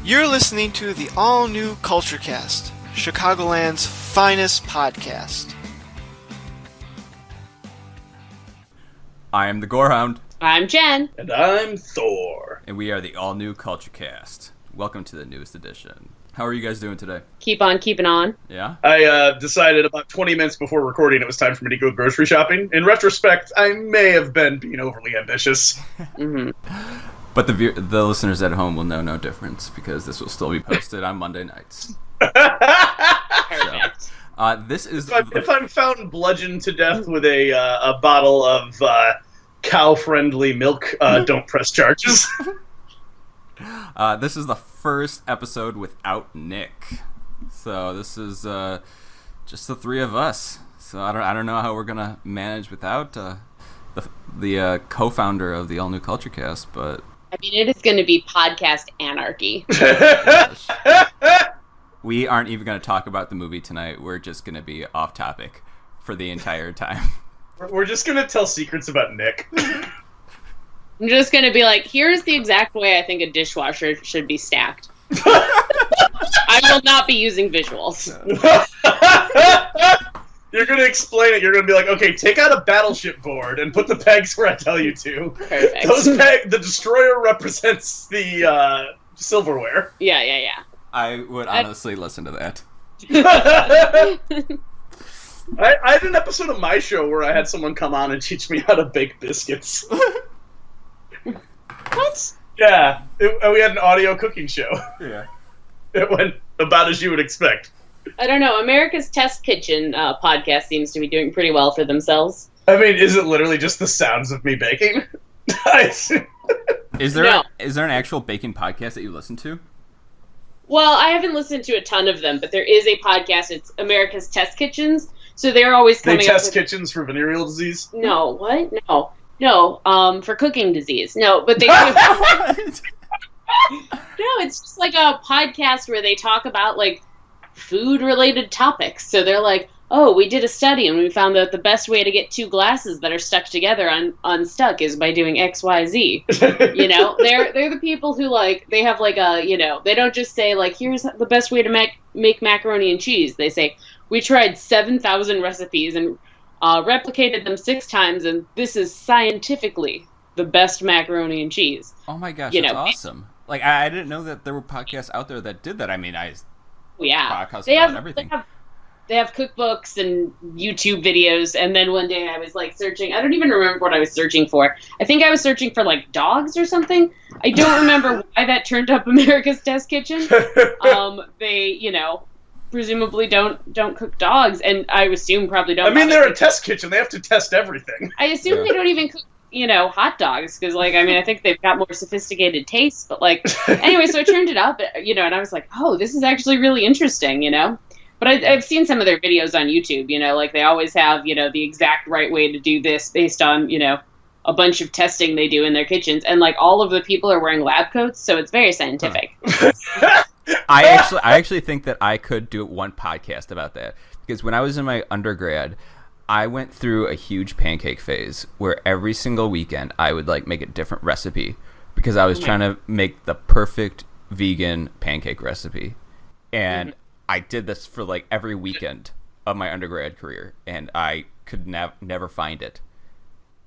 You're listening to the all-new CultureCast, Chicagoland's finest podcast. I am the Gorehound. I'm Jenn. And I'm Thor. And we are the all-new CultureCast. Welcome to the newest edition. How are you guys doing today? Keep on keeping on. Yeah? I decided about 20 minutes before recording it was time for me to go grocery shopping. In retrospect, I may have been being overly ambitious. Mm-hmm. But the listeners at home will know no difference because this will still be posted on Monday nights. Perfect. So, this is... If I'm found bludgeoned to death with a bottle of cow-friendly milk, don't press charges. This is the first episode without Nick. So this is just the three of us. So I don't know how we're gonna manage without the co-founder of the all new CultureCast, but I mean, it is going to be podcast anarchy. We aren't even going to talk about the movie tonight. We're just going to be off topic for the entire time. We're just going to tell secrets about Nick. I'm just going to be like, here's the exact way I think a dishwasher should be stacked. I will not be using visuals. You're going to explain it. You're going to be like, okay, take out a battleship board and put the pegs where I tell you to. Perfect. The destroyer represents the silverware. Yeah. I would honestly listen to that. I had an episode of my show where I had someone come on and teach me how to bake biscuits. What? Yeah, we had an audio cooking show. Yeah. It went about as you would expect. I don't know. America's Test Kitchen podcast seems to be doing pretty well for themselves. I mean, is it literally just the sounds of me baking? Is there No. an actual baking podcast that you listen to? Well, I haven't listened to a ton of them, but there is a podcast. It's America's Test Kitchens. So they're always They coming up test with... kitchens for venereal disease? No, what? No, for cooking disease. No, but they... No, it's just like a podcast where they talk about, like, food-related topics. So they're like, oh, we did a study and we found that the best way to get two glasses that are stuck together unstuck is by doing X, Y, Z. You know, they're the people who, like, they have, like, they don't just say, like, here's the best way to make macaroni and cheese. They say, we tried 7,000 recipes and replicated them 6 times, and this is scientifically the best macaroni and cheese. Oh my gosh, You that's know, awesome. Like, I didn't know that there were podcasts out there that did that. I mean, Yeah, podcasts they about have everything. They have cookbooks and YouTube videos, and then one day I was, like, searching. I don't even remember what I was searching for. I think I was searching for, like, dogs or something. I don't remember why that turned up America's Test Kitchen. They, presumably don't cook dogs, and I assume probably don't. I mean, they're a test kitchen. They have to test everything. I assume they don't even cook, hot dogs, because, like, I mean, I think they've got more sophisticated tastes, but, like, anyway, so I turned it up, and I was like, oh, this is actually really interesting, But I've seen some of their videos on YouTube, like, they always have, the exact right way to do this based on, a bunch of testing they do in their kitchens, and, like, all of the people are wearing lab coats, so it's very scientific. I actually think that I could do one podcast about that, because when I was in my undergrad, I went through a huge pancake phase where every single weekend I would, like, make a different recipe because I was trying to make the perfect vegan pancake recipe. And I did this for, like, every weekend of my undergrad career, and I could never find it.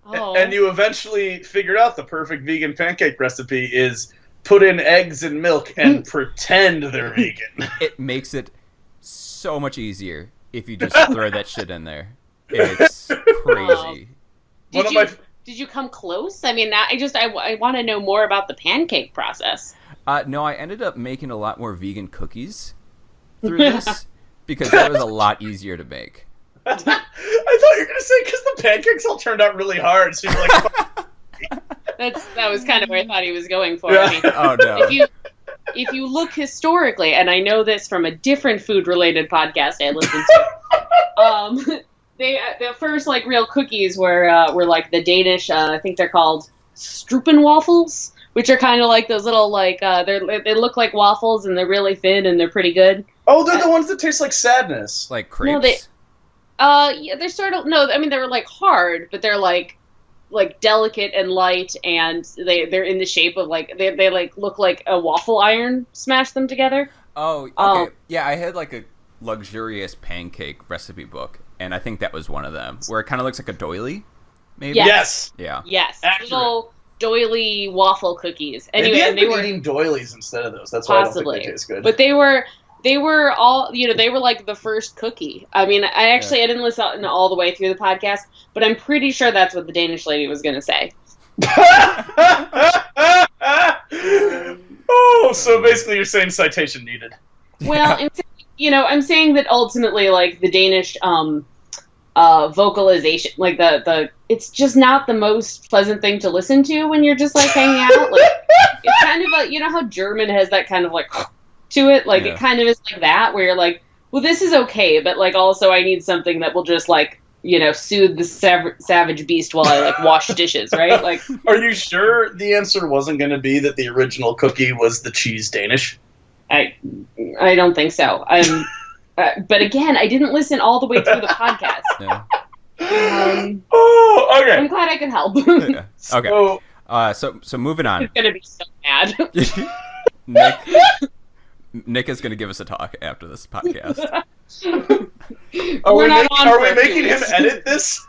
Oh. And you eventually figured out the perfect vegan pancake recipe is put in eggs and milk and pretend they're vegan. It makes it so much easier if you just throw that shit in there. It's crazy. Did you come close? I mean, I want to know more about the pancake process. No, I ended up making a lot more vegan cookies through this because that was a lot easier to make. I thought you were going to say because the pancakes all turned out really hard, so you're like... That was kind of where I thought he was going for. Yeah. I mean, Oh, no. If you look historically, and I know this from a different food-related podcast I listened to, the first, like, real cookies were like the Danish, I think they're called Strupenwaffles, which are kind of like those little, like, they look like waffles and they're really thin and they're pretty good. Oh, they're the ones that taste like sadness. Like crepes? No, yeah, they're sort of, no, I mean, they were, like, hard, but they're, like, like delicate and light, and they're in the shape of like they like look like a waffle iron smashed them together. Oh, okay. Yeah, I had like a luxurious pancake recipe book, and I think that was one of them, where it kind of looks like a doily, maybe? Yes. Yeah. Yes. Accurate. Little doily waffle cookies. Anyway, Maybe I've and they been were eating doilies instead of those. That's why possibly, I don't think they taste good. but they were all, they were like the first cookie. I mean, I didn't listen all the way through the podcast, but I'm pretty sure that's what the Danish lady was going to say. Oh, so basically you're saying citation needed. Well, I'm saying that ultimately, like, the Danish vocalization, like it's just not the most pleasant thing to listen to when you're just like hanging out. Like, it's kind of like, how German has that kind of like to it, like it kind of is like that, where you're like, well, this is okay, but like also I need something that will just like soothe the savage beast while I like wash dishes, right? Like, are you sure the answer wasn't going to be that the original cookie was the cheese Danish? I don't think so. But again, I didn't listen all the way through the podcast. Yeah. Okay. I'm glad I could help. Yeah. Okay. So moving on. He's gonna be so mad. Nick is going to give us a talk after this podcast. Are we for making him weeks. edit this?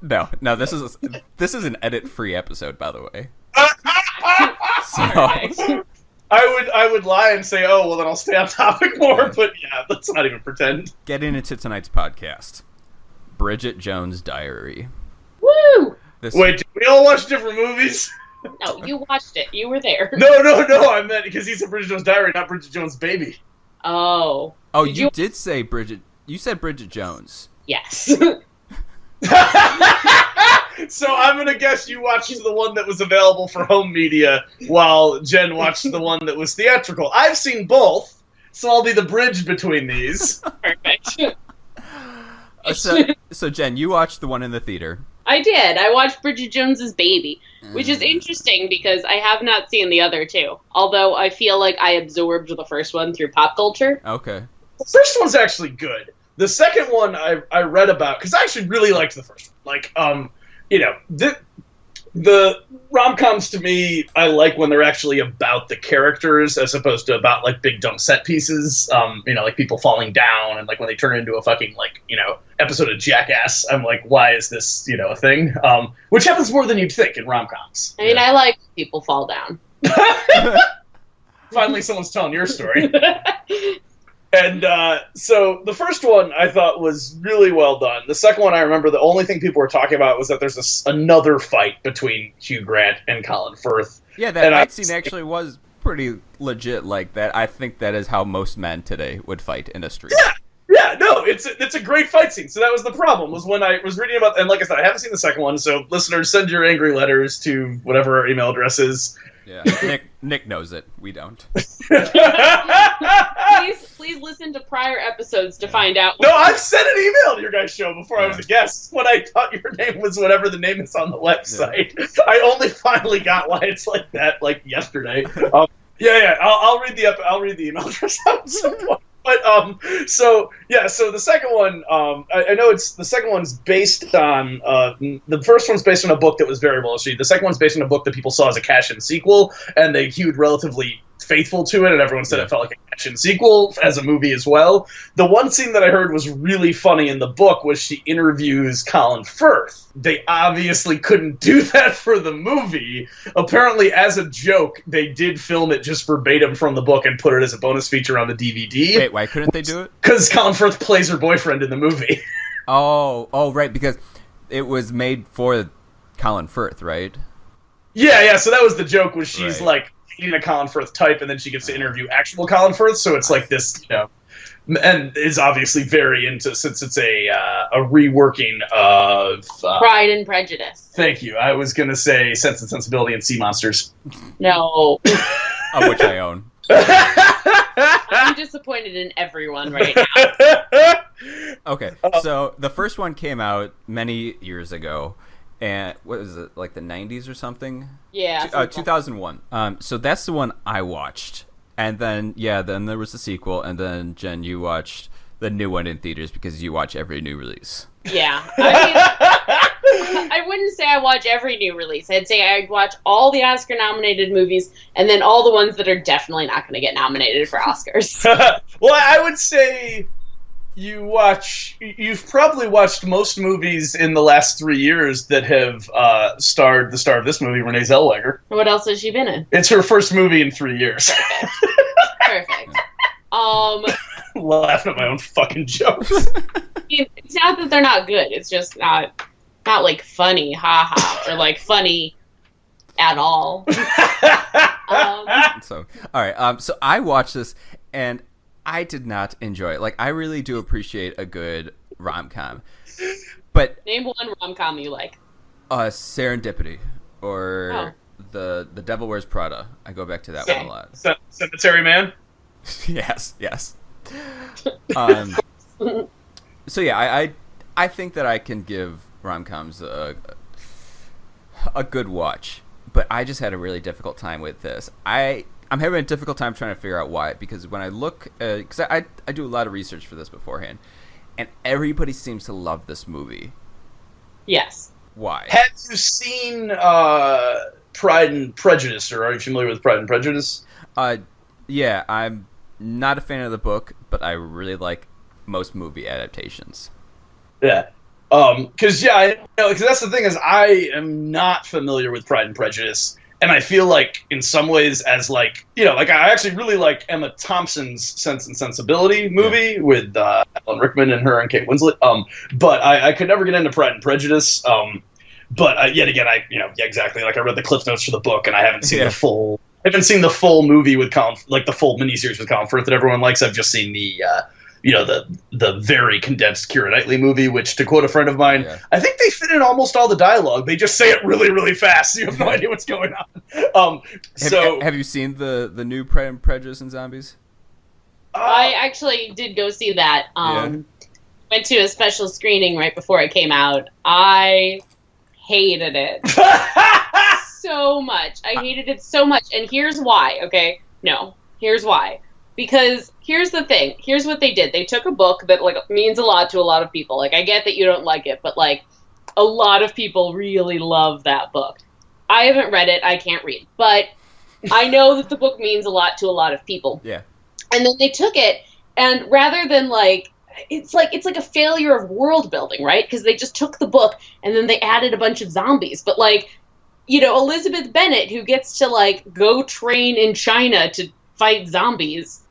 No, this is an edit-free episode, by the way. Perfect. I would lie and say, oh, well, then I'll stay on topic more, but yeah, let's not even pretend. Getting into tonight's podcast, Bridget Jones' Diary. Woo! Wait, did we all watch different movies? No, you watched it. You were there. No, I meant because he said Bridget Jones' Diary, not Bridget Jones' Baby. Oh. Oh, you did say Bridget. You said Bridget Jones. Yes. So I'm going to guess you watched the one that was available for home media while Jen watched the one that was theatrical. I've seen both, so I'll be the bridge between these. Perfect. So Jen, you watched the one in the theater. I did. I watched Bridget Jones's Baby, which is interesting because I have not seen the other two. Although I feel like I absorbed the first one through pop culture. Okay. The first one's actually good. The second one I read about, because I actually really liked the first one. Like, the rom-coms to me, I like when they're actually about the characters as opposed to about, like, big dumb set pieces. Like people falling down and, like, when they turn into a fucking, like, episode of Jackass, I'm like, why is this, a thing? Which happens more than you'd think in rom-coms. I mean, I like when people fall down. Finally, someone's telling your story. And so the first one I thought was really well done. The second one, I remember the only thing people were talking about was that there's another fight between Hugh Grant and Colin Firth. Yeah, that fight scene actually was pretty legit like that. I think that is how most men today would fight in a street. Yeah, no, it's a great fight scene. So that was the problem, was when I was reading about, and like I said, I haven't seen the second one, so listeners, send your angry letters to whatever our email address is. Yeah, Nick knows it. We don't. Please listen to prior episodes to find out. No, I've sent an email to your guys' show before I was a guest when I thought your name was whatever the name is on the website. Yeah. I only finally got why it's like that, like yesterday. I'll read the email address out at some point. But so the second one, I know the second one's based on the first one's based on a book that was very well received. The second one's based on a book that people saw as a cash-in sequel, and they hewed relatively faithful to it, and everyone said it felt like a cash-in sequel as a movie as well. The one scene that I heard was really funny in the book was she interviews Colin Firth. They obviously couldn't do that for the movie. Apparently, as a joke, they did film it just verbatim from the book and put it as a bonus feature on the DVD. Wait, why couldn't they do it? Because Colin Firth plays her boyfriend in the movie. Oh, right, because it was made for Colin Firth, right? Yeah, so that was the joke, was she's like eating a Colin Firth type, and then she gets to interview actual Colin Firth, so it's like this, and is obviously very into, since it's a reworking of Pride and Prejudice. Thank you. I was gonna say Sense and Sensibility and Sea Monsters. No. Of which I own. I'm disappointed in everyone right now. Okay, so the first one came out many years ago, and what is it, like the 90s or something? Yeah. 2001. So that's the one I watched. And then, then there was the sequel, and then, Jen, you watched the new one in theaters because you watch every new release. Yeah. I I wouldn't say I watch every new release. I'd say I watch all the Oscar-nominated movies, and then all the ones that are definitely not going to get nominated for Oscars. Well, I would say you've probably watched most movies in the last 3 years that have starred the star of this movie, Renee Zellweger. What else has she been in? It's her first movie in 3 years. Perfect. Laughing at my own fucking jokes. It's not that they're not good. It's just not like funny, haha, or like funny at all. So, all right. So I watched this and I did not enjoy it. Like, I really do appreciate a good rom-com, but name one rom-com you like. Serendipity or the Devil Wears Prada. I go back to that one a lot. Cemetery Man. Yes. So yeah, I think that I can give rom-coms a good watch, but I just had a really difficult time with this. I'm having a difficult time trying to figure out why, because when I look, because I do a lot of research for this beforehand, and everybody seems to love this movie. Yes. Why? Have you seen Pride and Prejudice, or are you familiar with Pride and Prejudice? Yeah, I'm not a fan of the book, but I really like most movie adaptations. Yeah. Because that's the thing is I am not familiar with Pride and Prejudice. And I feel like, in some ways, as I actually really like Emma Thompson's Sense and Sensibility movie with Alan Rickman and her and Kate Winslet. But I could never get into Pride and Prejudice. But yet again, exactly. Like, I read the Cliff Notes for the book, and I haven't seen the full. I haven't seen the full movie with the full miniseries with Colin Firth that everyone likes. I've just seen the very condensed Keira Knightley movie, which, to quote a friend of mine, I think they fit in almost all the dialogue. They just say it really, really fast. So you have no idea what's going on. Have you seen the new Pride and Prejudice and Zombies? I actually did go see that. Went to a special screening right before it came out. I hated it so much. I hated it so much. And here's why, okay? No, here's why. Because here's the thing. Here's what they did. They took a book that means a lot to a lot of people. Like, I get that you don't like it, but a lot of people really love that book. I haven't read it. I can't read, but I know that the book means a lot to a lot of people. Yeah. And then they took it, and rather than it's like a failure of world building, right? Because they just took the book and then they added a bunch of zombies. But Elizabeth Bennet, who gets to go train in China to fight zombies,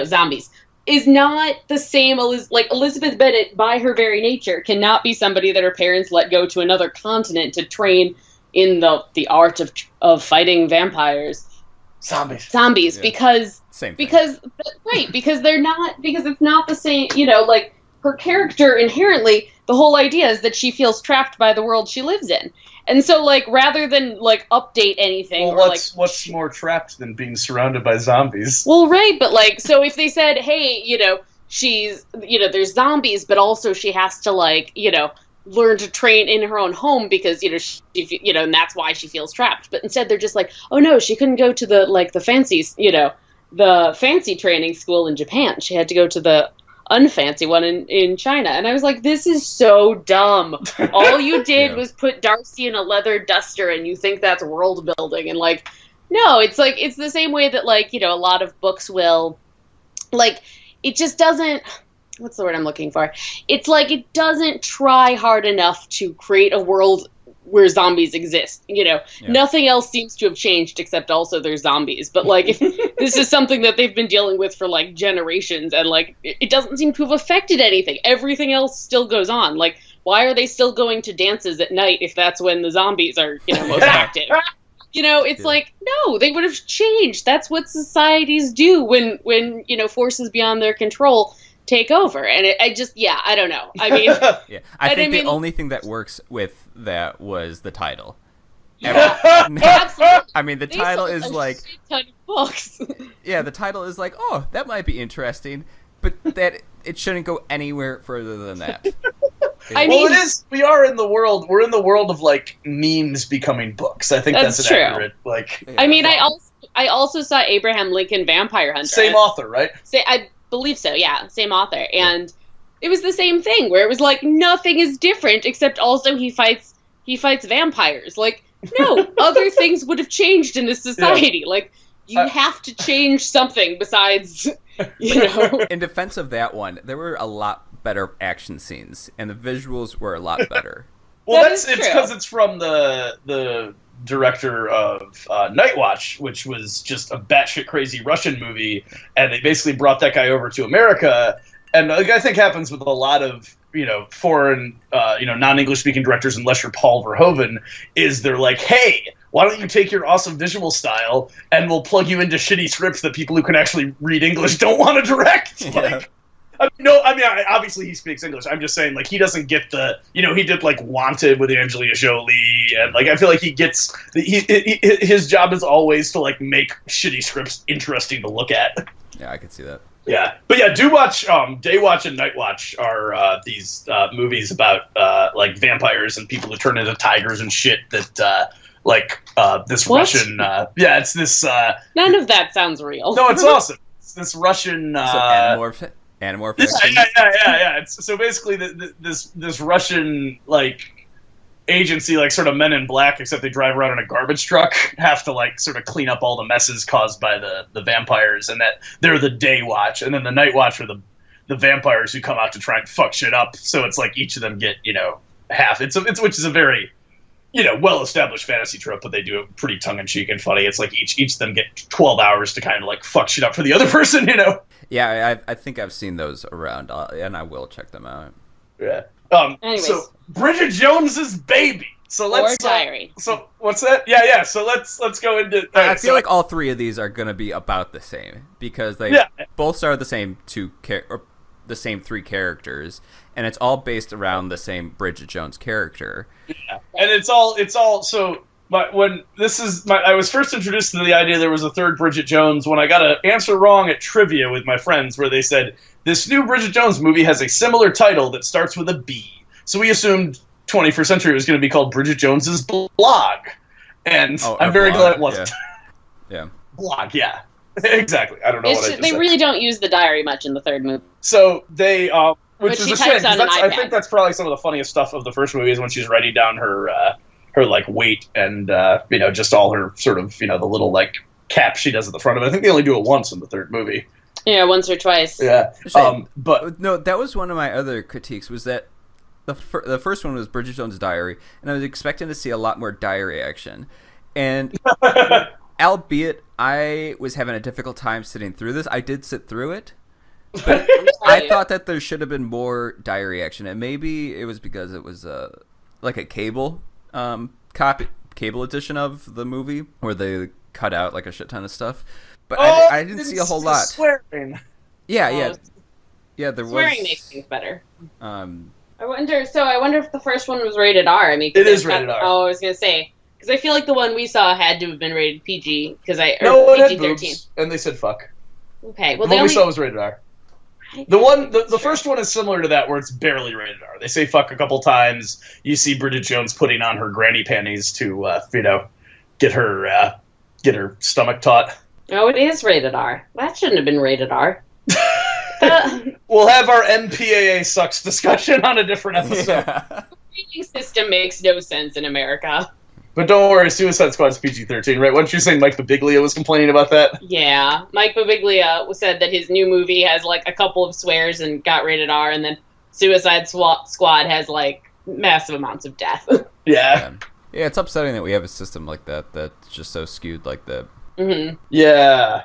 zombies, is not the same. Elizabeth Bennet, by her very nature, cannot be somebody that her parents let go to another continent to train in the art of fighting vampires. Zombies, yeah. because they're not, because it's not the same, her character inherently, the whole idea is that she feels trapped by the world she lives in. And so, rather than, update anything... Well, what's more trapped than being surrounded by zombies? Well, right, but, so if they said, hey, she's, there's zombies, but also she has to, learn to train in her own home because, she, and that's why she feels trapped. But instead they're just oh, no, she couldn't go to the fancy, the fancy training school in Japan. She had to go to the unfancy one in China. And I was like, this is so dumb. All you did was put Darcy in a leather duster and you think that's world building. And no, it's it's the same way that a lot of books will, it just doesn't, what's the word I'm looking for? It's it doesn't try hard enough to create a world where zombies exist. Nothing else seems to have changed except also there's zombies. But if this is something that they've been dealing with for generations, and it doesn't seem to have affected anything. Everything else still goes on. Why are they still going to dances at night if that's when the zombies are most active? It's no, they would have changed. That's what societies do when forces beyond their control take over. And I don't know. I mean, I think the only thing that works with that was the title. Absolutely. I mean, the title is shit ton of books. Yeah, the title is oh, that might be interesting, but that it shouldn't go anywhere further than that. It is. We're in the world of memes becoming books. I think that's true. Accurate. I also saw Abraham Lincoln Vampire Hunter. Same author, right? I believe so. Yeah, same author. And it was the same thing where it was like nothing is different except also he fights vampires. Like, no, other things would have changed in this society. Yeah. Like, you have to change something besides, In defense of that one, there were a lot better action scenes, and the visuals were a lot better. Well, it's because it's from the director of Night Watch, which was just a batshit crazy Russian movie, and they basically brought that guy over to America. And like, I think happens with a lot of foreign non-English speaking directors, unless you're Paul Verhoeven, is they're like, hey, why don't you take your awesome visual style and we'll plug you into shitty scripts that people who can actually read English don't want to direct. Yeah. Obviously he speaks English. I'm just saying, like, he doesn't get the, he did, like, Wanted with Angelina Jolie, and, like, I feel like he gets, his job is always to, like, make shitty scripts interesting to look at. Yeah, I could see that. Yeah, but yeah, do watch, Day Watch and Night Watch are these movies about, like, vampires and people who turn into tigers and shit that, this what? Russian, it's this, none of that sounds real. No, it's awesome. It's this Russian, Animorph Yeah. So basically, this Russian agency, sort of Men in Black, except they drive around in a garbage truck, have to sort of clean up all the messes caused by the vampires, and that they're the Day Watch, and then the Night Watch are the vampires who come out to try and fuck shit up. So it's like each of them get half. It's which is a very well-established fantasy trope, but they do it pretty tongue-in-cheek and funny. It's like each of them get 12 hours to kind of fuck shit up for the other person, Yeah, I think I've seen those around, and I will check them out. Yeah. So Bridget Jones's Baby. So let's Diary. So what's that? Yeah. So let's go into. I feel like all three of these are going to be about the same because they both star the same the same three characters, and it's all based around the same Bridget Jones character. Yeah, and it's all so. I was first introduced to the idea there was a third Bridget Jones when I got an answer wrong at trivia with my friends, where they said this new Bridget Jones movie has a similar title that starts with a B. So we assumed 21st Century was going to be called Bridget Jones's Blog, and I'm very glad it wasn't. Yeah. Blog, yeah. Exactly. I don't know what I just They said. really don't use the diary much in the third movie. So they, which is she a shame. types on an I iPad. think that's probably some of the funniest stuff of the first movie is when she's writing down her weight and just all her sort of the little cap she does at the front of it. I think they only do it once in the third movie. Yeah, once or twice. Yeah. But no, that was one of my other critiques was that the first one was Bridget Jones' Diary, and I was expecting to see a lot more diary action, and. Albeit, I was having a difficult time sitting through this. I did sit through it, but I thought that there should have been more diary action, and maybe it was because it was like a cable edition of the movie where they cut out a shit ton of stuff. But I didn't see a whole lot. Swearing. Yeah. There was swearing makes things better. I wonder if the first one was rated R. I mean, it is rated R. Oh, I was gonna say. Because I feel like the one we saw had to have been rated PG. It had PG-13. boobs, and they said fuck. Okay, well, the one we saw was rated R. The first one is similar to that, where it's barely rated R. They say fuck a couple times. You see Bridget Jones putting on her granny panties to, get her stomach taut. Oh, it is rated R. That shouldn't have been rated R. We'll have our MPAA sucks discussion on a different episode. The rating system makes no sense in America. But don't worry, Suicide Squad's PG-13, right? Wasn't you saying Mike Birbiglia was complaining about that? Yeah, Mike Birbiglia said that his new movie has a couple of swears and got rated R, and then Suicide Squad has massive amounts of death. Yeah. Yeah, it's upsetting that we have a system like that that's just so skewed like that. Mm-hmm. Yeah.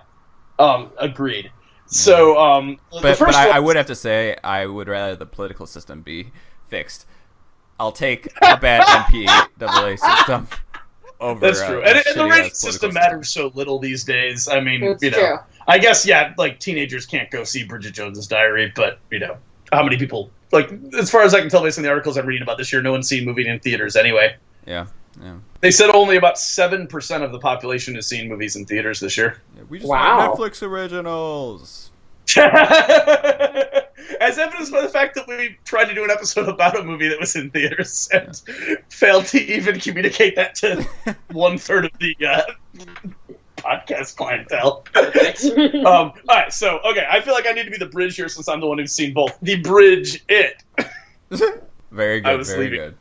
Agreed. So, but I would have to say I would rather the political system be fixed. I'll take a bad MPAA system over. That's true, and the rating system matters so little these days. I mean, true. I guess teenagers can't go see Bridget Jones's Diary, but how many people as far as I can tell based on the articles I'm reading about this year, no one's seen movies in theaters anyway. Yeah. They said only about 7% of the population has seen movies in theaters this year. Yeah, we just want Netflix originals. As evidenced by the fact that we tried to do an episode about a movie that was in theaters and failed to even communicate that to 1/3 of the podcast clientele. All right, so, okay, I feel like I need to be the bridge here since I'm the one who's seen both. The bridge, it. Very good, very good.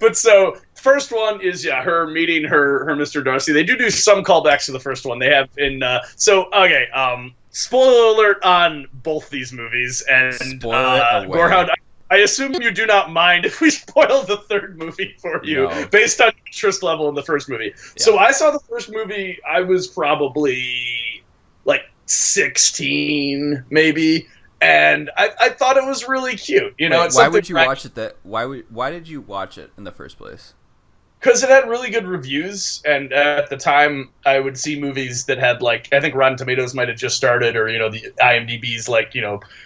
But so, first one is, her meeting her Mr. Darcy. They do some callbacks to the first one. They have in, spoiler alert on both these movies, and Gorehound, I assume you do not mind if we spoil the third movie for you, based on interest level in the first movie. Yeah. So I saw the first movie, I was probably, 16, maybe, and I thought it was really cute. Why would you watch it why did you watch it in the first place? Because it had really good reviews, and at the time, I would see movies that had, I think Rotten Tomatoes might have just started, or, the IMDb's,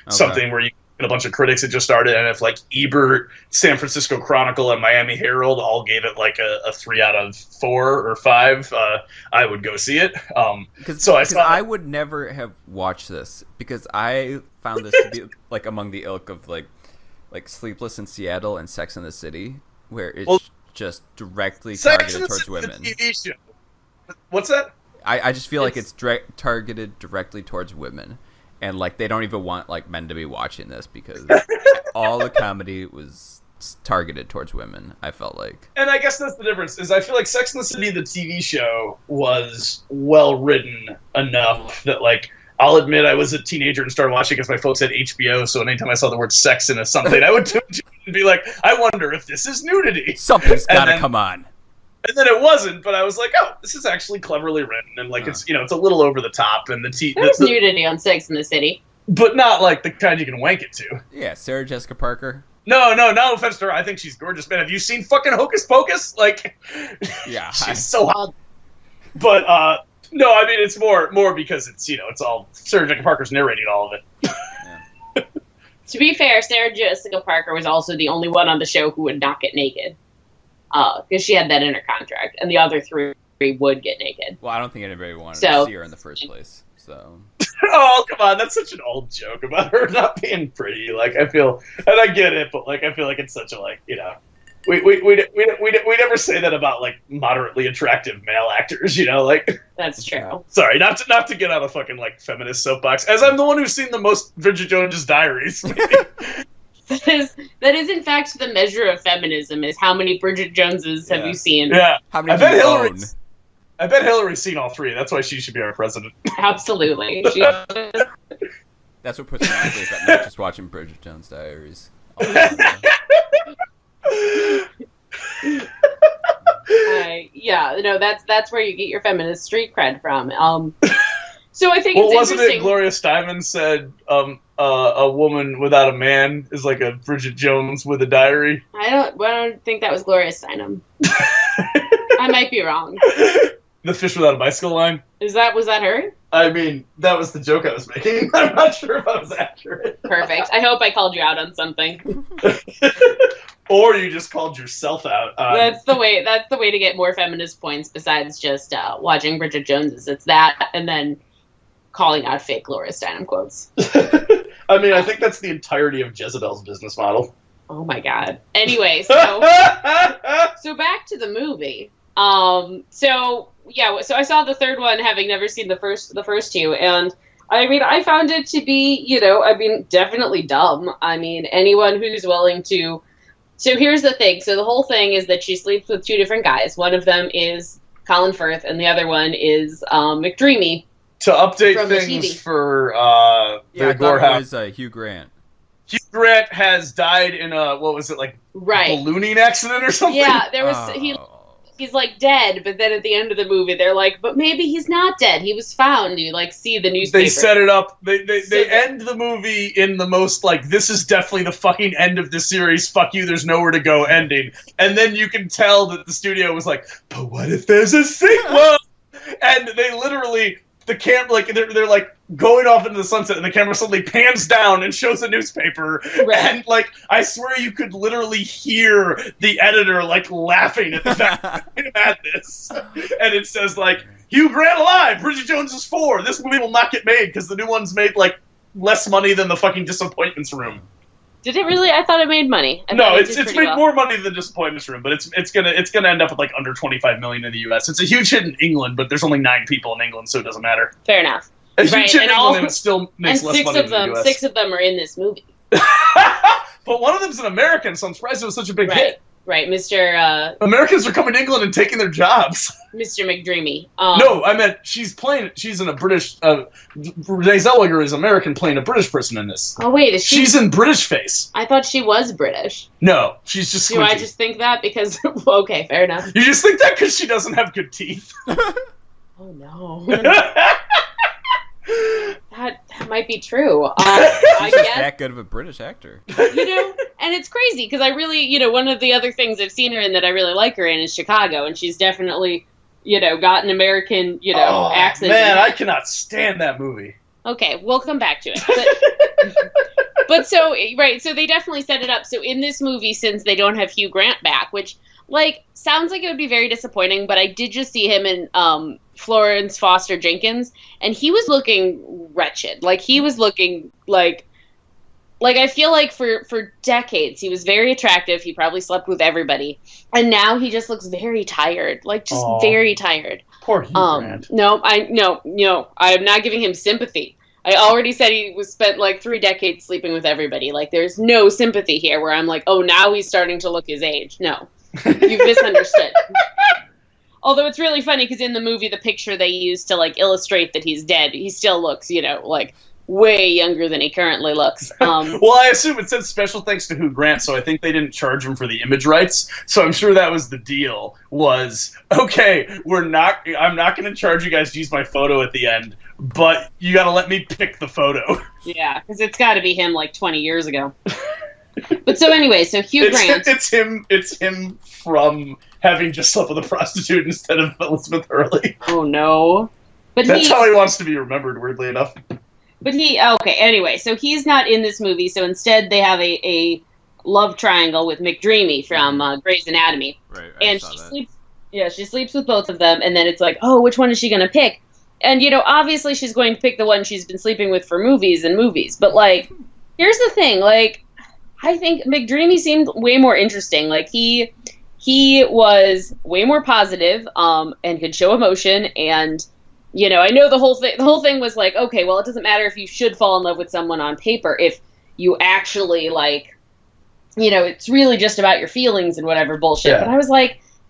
something where you get a bunch of critics that just started, and if, Ebert, San Francisco Chronicle, and Miami Herald all gave it, a 3 out of 4 or 5, I would go see it. I would never have watched this, because I found this to be, among the ilk of, Sleepless in Seattle and Sex and the City, where it's just directly targeted towards women. TV show. What's that? I just feel like it's targeted directly towards women, and they don't even want men to be watching this because all the comedy was targeted towards women. I felt like, and I guess that's the difference. Is I feel like Sex and the City, the TV show, was well written enough that I'll admit I was a teenager and started watching because my folks had HBO, so anytime I saw the word sex in something, I would tune in and be like, I wonder if this is nudity. Something's gotta come on. And then it wasn't, but I was like, oh, this is actually cleverly written, and it's it's a little over the top, and there's nudity on Sex in the City. But not the kind you can wank it to. Yeah, Sarah Jessica Parker. No offense to her. I think she's gorgeous, man. Have you seen fucking Hocus Pocus? Yeah. She's so hot. But, no, I mean, it's more because it's all Sarah Jessica Parker's narrating all of it. Yeah. To be fair, Sarah Jessica Parker was also the only one on the show who would not get naked. Because she had that in her contract, and the other 3 would get naked. Well, I don't think anybody wanted to see her in the first place, so... Oh, come on, that's such an old joke about her not being pretty. I feel, and I get it, but I feel like it's such a we never say that about moderately attractive male actors, That's true. Sorry, not to get on a fucking feminist soapbox, as I'm the one who's seen the most Bridget Jones's Diaries. That is in fact the measure of feminism, is how many Bridget Joneses have you seen? Yeah, how many do you own? I bet Hillary's seen all 3. That's why she should be our president. Absolutely. That's what puts me to sleep at night, just watching Bridget Jones' Diaries. That's where you get your feminist street cred from. So I think it's wasn't interesting. It Gloria Steinem said a woman without a man is like a Bridget Jones with a diary? I don't think that was Gloria Steinem. I might be wrong. The fish without a bicycle line? Was that her? I mean, that was the joke I was making. I'm not sure if I was accurate. Perfect. I hope I called you out on something. Or you just called yourself out. That's the way to get more feminist points besides just watching Bridget Jones's. It's that, and then calling out fake Gloria Steinem quotes. I mean, I think that's the entirety of Jezebel's business model. Oh my god. Anyway, so back to the movie. So I saw the third one, having never seen the first 2, and I mean, I found it to be, definitely dumb. I mean, anyone who's willing to. So here's the thing. So the whole thing is that she sleeps with 2 different guys. One of them is Colin Firth, and the other one is McDreamy. To update things for the Gorehound, it was Hugh Grant. Hugh Grant has died in a ballooning accident or something. Yeah, there was he's dead, but then at the end of the movie they're like, but maybe he's not dead. He was found. You see the newspaper. They set it up. They end the movie in the most this is definitely the fucking end of the series. Fuck you. There's nowhere to go. Ending, and then you can tell that the studio was like, but what if there's a sequel? And they literally. The camera, they're going off into the sunset, and the camera suddenly pans down and shows a newspaper, and I swear you could literally hear the editor laughing at the fact that we had this, and it says Hugh Grant alive, Bridget Jones is 4. This movie will not get made because the new one's made less money than the fucking Disappointments Room. Did it really? I thought it made money. No, it's made more money than Disappointments Room, but it's gonna end up with like under 25 million in the U.S. It's a huge hit in England, but there's only 9 people in England, so it doesn't matter. Fair enough. A huge hit in England, and it still makes less money in the U.S. 6 of them are in this movie. But one of them's an American, so I'm surprised it was such a big hit. Right, Mr. Americans are coming to England and taking their jobs. Mr. McDreamy. No, I meant she's in a British. Renee Zellweger is American playing a British person in this. Oh wait, is she? She's in British face. I thought she was British. No, she's just. Squinty. Do I just think that because? Okay, fair enough. You just think that because she doesn't have good teeth. Oh no. That might be true. I guess that good of a British actor. And it's crazy because I really, one of the other things I've seen her in that I really like her in is Chicago, and she's definitely, got an American, accent. Man, I cannot stand that movie. Okay, we'll come back to it. But so they definitely set it up. So in this movie, since they don't have Hugh Grant back, which, sounds like it would be very disappointing, but I did just see him in Florence Foster Jenkins, and he was looking wretched. He was looking like I feel like for decades he was very attractive. He probably slept with everybody, and now he just looks very tired, very tired. Poor Hugh Grant. No, I am not giving him sympathy. I already said he was spent 3 decades sleeping with everybody. There's no sympathy here where I'm like, oh, now he's starting to look his age. No, you've misunderstood. Although it's really funny because in the movie, the picture they used to illustrate that he's dead, he still looks, way younger than he currently looks. Well, I assume it said special thanks to Hugh Grant, so I think they didn't charge him for the image rights. So I'm sure that was the deal. Was okay, I'm not going to charge you guys to use my photo at the end, but you got to let me pick the photo. Yeah, because it's got to be him 20 years ago. But so anyway, so Hugh Grant. It's him from having just slept with a prostitute instead of Elizabeth Hurley. Oh no! But that's how he wants to be remembered. Weirdly enough. But anyway, so he's not in this movie, so instead they have a love triangle with McDreamy from Grey's Anatomy. Right, and she sleeps with both of them, and then it's oh, which one is she going to pick? And, obviously she's going to pick the one she's been sleeping with for movies and movies, but, here's the thing, I think McDreamy seemed way more interesting. He was way more positive, and could show emotion, and I know the whole thing was okay, well, it doesn't matter if you should fall in love with someone on paper if you actually it's really just about your feelings and whatever bullshit. Yeah. But I was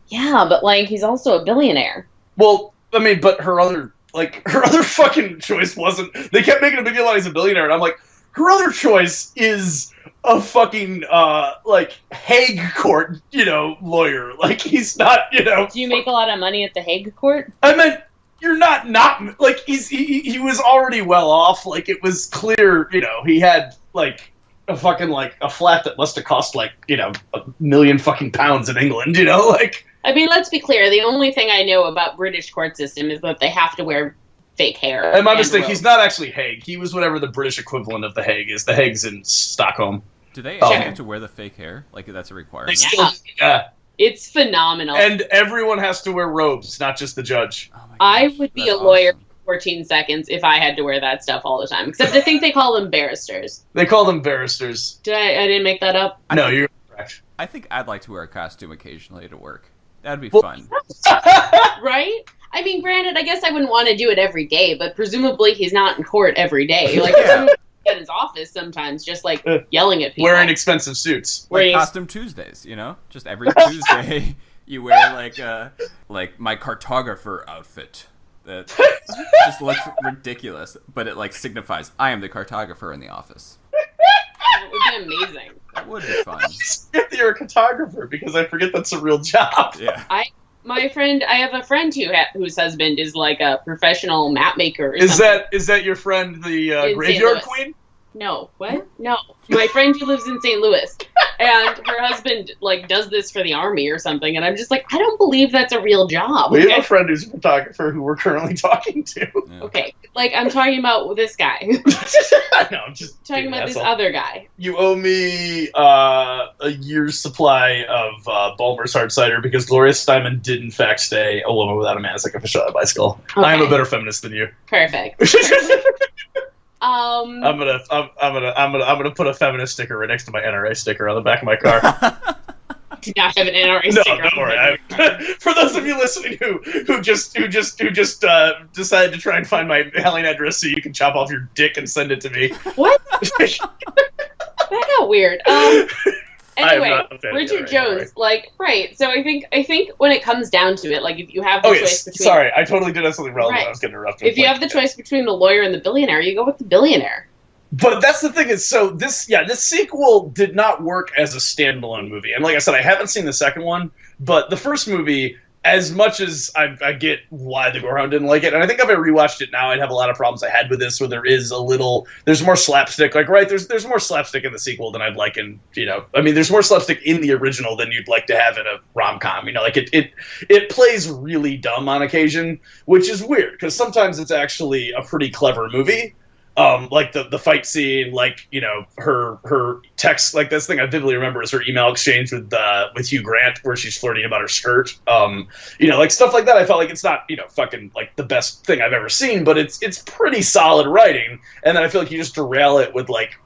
yeah, but he's also a billionaire. Well, I mean, but her other fucking choice wasn't. They kept making a big deal out he's a billionaire, and I'm her other choice is a fucking Hague court, lawyer. He's not, Do you make a lot of money at the Hague court? I meant. You're not he was already well off. It was clear, he had a fucking a flat that must have cost $1 million fucking pounds in England, I mean, let's be clear. The only thing I know about British court system is that they have to wear fake hair. And my mistake, he's not actually Hague. He was whatever the British equivalent of the Hague is. The Hague's in Stockholm. Do they actually have to wear the fake hair? That's a requirement? They still, yeah. It's phenomenal. And everyone has to wear robes, not just the judge. Oh I would be a lawyer for 14 seconds if I had to wear that stuff all the time. Except I think they call them barristers. They call them barristers. I didn't make that up? No, you're correct. I think I'd like to wear a costume occasionally to work. That'd be fun. Right? I mean, granted, I guess I wouldn't want to do it every day, but presumably he's not in court every day. At his office sometimes, just yelling at people. Wearing expensive suits. Costume Tuesdays, Just every Tuesday you wear my cartographer outfit. That just looks ridiculous, but it signifies I am the cartographer in the office. It would be amazing. That would be fun. I forget that you're a cartographer because I forget that's a real job. Yeah. I have a friend whose husband is a professional map maker. Is that your friend, the Graveyard Queen? No. What? No. My friend who lives in St. Louis, and her husband does this for the army or something, and I'm just I don't believe that's a real job. We have a friend who's a photographer who we're currently talking to. Yeah. Okay, I'm talking about this guy. No, I'm just talking about this other guy. You owe me a year's supply of Ballmer's hard cider because Gloria Steinem did in fact say a woman without a man is like a fish on a bicycle. Okay. I am a better feminist than you. Perfect. I'm gonna put a feminist sticker right next to my NRA sticker on the back of my car. Do not have an NRA No, sticker. don't worry. For those of you listening who just decided to try and find my mailing address so you can chop off your dick and send it to me. What? That got weird. Anyway, Bridget Jones, like, right. So I think when it comes down to it, like, if you have the choice between... Sorry, I totally did have something relevant. Right. I was getting interrupted. If you have the choice between the lawyer and the billionaire, you go with the billionaire. But that's the thing is, so this sequel did not work as a standalone movie. And like I said, I haven't seen the second one, but the first movie, as much as I get why the Gorehound didn't like it, and I think if I rewatched it now, I'd have a lot of problems I had with this, where there's more slapstick. Like, right, there's more slapstick in the sequel than I'd like in, there's more slapstick in the original than you'd like to have in a rom-com. Like, it plays really dumb on occasion, which is weird, because sometimes it's actually a pretty clever movie. Like the fight scene, like, her text, like this thing I vividly remember is her email exchange with Hugh Grant where she's flirting about her skirt. Like stuff like that. I felt like it's not, fucking like the best thing I've ever seen, but it's pretty solid writing. And then I feel like you just derail it with like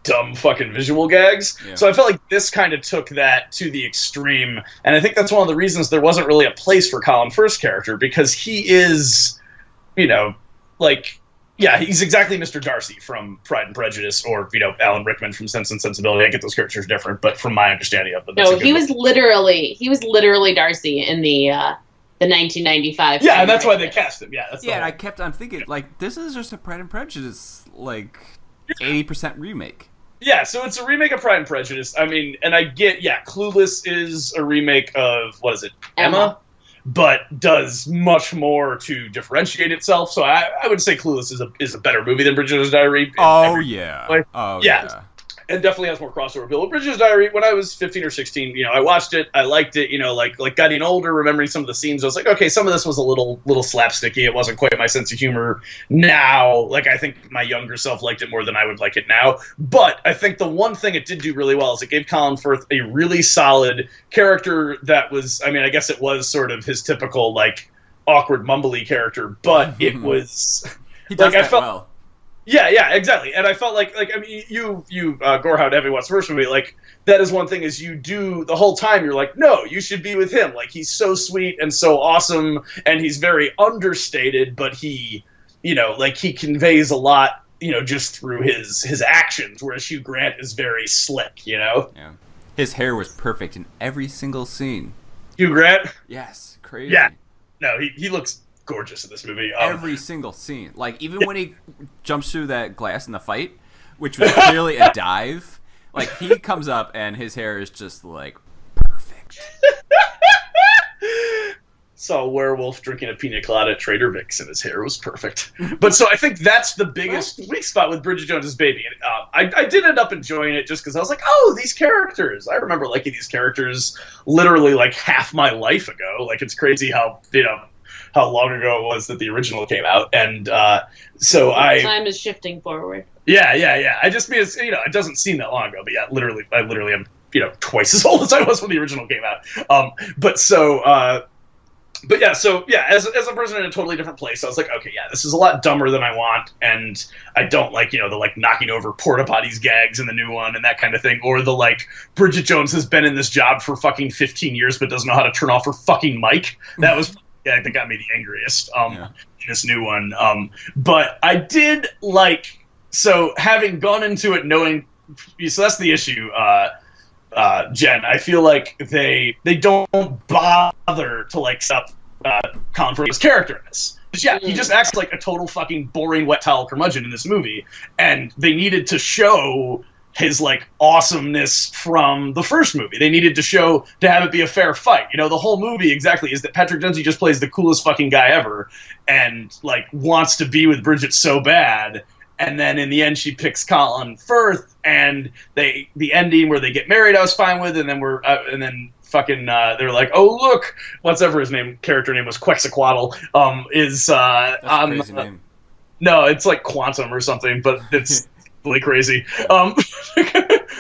dumb fucking visual gags. Yeah. So I felt like this kind of took that to the extreme. And I think that's one of the reasons there wasn't really a place for Colin Firth's character, because he is, yeah, he's exactly Mr. Darcy from Pride and Prejudice, or Alan Rickman from Sense and Sensibility. I get those characters different, but from my understanding of them, he was literally Darcy in the 1995. Yeah, and that's why they cast him. Yeah, and I kept on thinking, like, this is just a Pride and Prejudice, like, 80% remake. Yeah, so it's a remake of Pride and Prejudice. I mean, and I get, Clueless is a remake of, what is it, Emma? But does much more to differentiate itself. So I would say Clueless is a better movie than Bridget's Diary. Oh, yeah. And definitely has more crossover appeal. Bridget's Diary, when I was 15 or 16, I watched it, I liked it, like getting older, remembering some of the scenes, I was like, okay, some of this was a little slapsticky, it wasn't quite my sense of humor. Now, like, I think my younger self liked it more than I would like it now. But I think the one thing it did do really well is it gave Colin Firth a really solid character that was, I guess it was sort of his typical, like, awkward, mumbly character, but it was... He does that well. Yeah, exactly. And I felt like you Gorehound, having watched the first movie, like, that is one thing is you do the whole time, you're like, no, you should be with him. Like, he's so sweet and so awesome, and he's very understated, but he, he conveys a lot, just through his actions, whereas Hugh Grant is very slick, Yeah. His hair was perfect in every single scene. Hugh Grant? Yes, crazy. Yeah. No, he looks gorgeous in this movie. Every single scene. Like, even when he jumps through that glass in the fight, which was clearly a dive, like, he comes up and his hair is just, like, perfect. Saw a werewolf drinking a pina colada at Trader Vic's and his hair was perfect. But so I think that's the biggest weak spot with Bridget Jones's Baby. I did end up enjoying it just because I was like, oh, these characters. I remember liking these characters literally like half my life ago. Like, it's crazy how long ago it was that the original came out, and time is shifting forward. Yeah. I just mean, it doesn't seem that long ago, but yeah, I literally am twice as old as I was when the original came out. As a person in a totally different place, I was like, okay, yeah, this is a lot dumber than I want, and I don't like, the like knocking over porta potties gags in the new one and that kind of thing, or the like, Bridget Jones has been in this job for fucking 15 years but doesn't know how to turn off her fucking mic. That was that got me the angriest in this new one. But I did like, so having gone into it knowing, so that's the issue, Jen. I feel like they don't bother to like set up Colin Firth's character in this. Yeah, he just acts like a total fucking boring wet towel curmudgeon in this movie, and they needed to show his like awesomeness from the first movie. They needed to have it be a fair fight. The whole movie exactly is that Patrick Dempsey just plays the coolest fucking guy ever and like wants to be with Bridget so bad. And then in the end, she picks Colin Firth, and the ending where they get married, I was fine with. And then they're like, oh look, whatever his character name was, Quetzalcoatl, is That's a crazy name. No, it's like Quantum or something, but it's really crazy.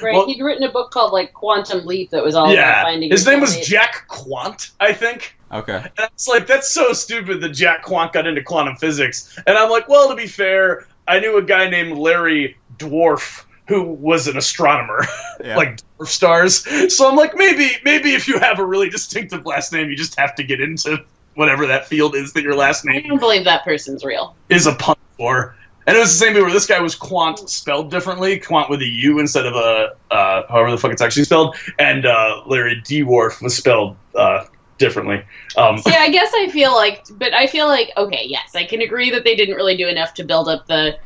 Right, he'd written a book called like Quantum Leap that was all about finding his name was Jack Quant, I think. Okay. And it's like, that's so stupid that Jack Quant got into quantum physics. And I'm like, well, to be fair, I knew a guy named Larry Dwarf who was an astronomer, like dwarf stars. So I'm like, maybe if you have a really distinctive last name, you just have to get into whatever that field is that your last I name don't believe that person's real. is a pun for. And it was the same thing where this guy was Quant spelled differently, Quant with a U instead of a however the fuck it's actually spelled, and Larry Dwarf was spelled differently. See, I guess I feel like, okay, yes, I can agree that they didn't really do enough to build up the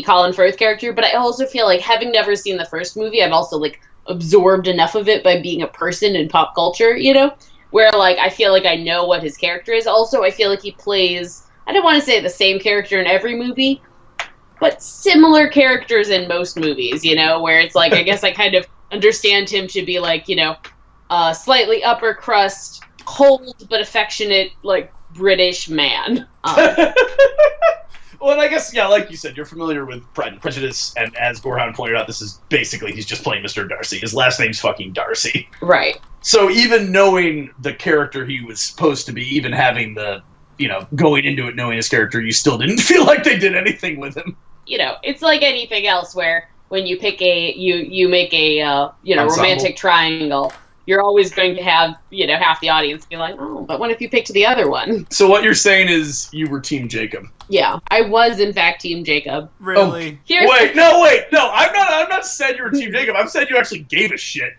Colin Firth character, but I also feel like, having never seen the first movie, I've also, like, absorbed enough of it by being a person in pop culture, you know? Where, like, I feel like I know what his character is. Also, I feel like he plays, I don't want to say the same character in every movie, but similar characters in most movies, you know? Where it's like, I guess I kind of understand him to be, like, you know, slightly upper crust, cold but affectionate, like, British man. Well, and I guess, yeah, like you said, you're familiar with Pride and Prejudice, and as Gorehound pointed out, this is basically, he's just playing Mr. Darcy. His last name's fucking Darcy. Right. So even knowing the character he was supposed to be, even having the, you know, going into it knowing his character, you still didn't feel like they did anything with him. You know, it's like anything else where when you pick you make a, you know, Ensemble. romantic triangle, you're always going to have, you know, half the audience be like, oh, but what if you picked the other one? So what you're saying is you were Team Jacob. Yeah, I was in fact Team Jacob. Really? Here's No, I'm not saying you were Team Jacob. I'm saying you actually gave a shit.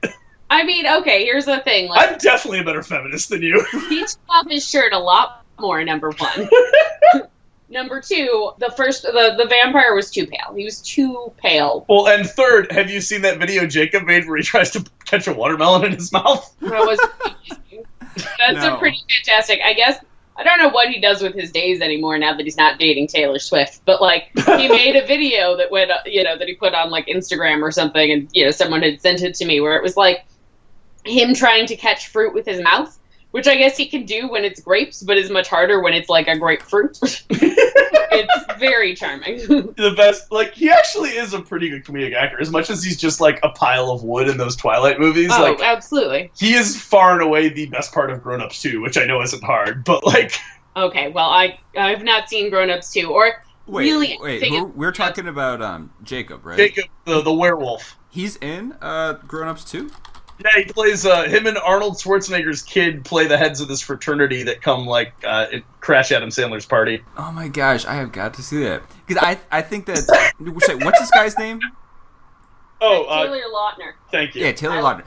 I mean, okay, here's the thing. Like, I'm definitely a better feminist than you. he took off his shirt a lot more, number one. Number two, the vampire was too pale. He was too pale. Well, and third, have you seen that video Jacob made where he tries to catch a watermelon in his mouth? That's No. a pretty fantastic. I guess I don't know what he does with his days anymore now that he's not dating Taylor Swift. But like, he made a video that went, you know, that he put on like Instagram or something, and you know, someone had sent it to me where it was like him trying to catch fruit with his mouth, which I guess he can do when it's grapes, but is much harder when it's like a grapefruit. It's very charming. The best, like, he actually is a pretty good comedic actor, as much as he's just like a pile of wood in those Twilight movies. Oh, like, absolutely. he is far and away the best part of Grown Ups 2, which I know isn't hard, but like, Okay, well, I've not seen Grown Ups 2, or really. We're talking about Jacob, right? Jacob, the werewolf. He's in Grown Ups 2? Yeah, he plays, him and Arnold Schwarzenegger's kid play the heads of this fraternity that come, like, crash Adam Sandler's party. Oh my gosh, I have got to see that. Because I think that... What's this guy's name? Oh, Taylor Lautner. thank you. Yeah, Taylor Lautner.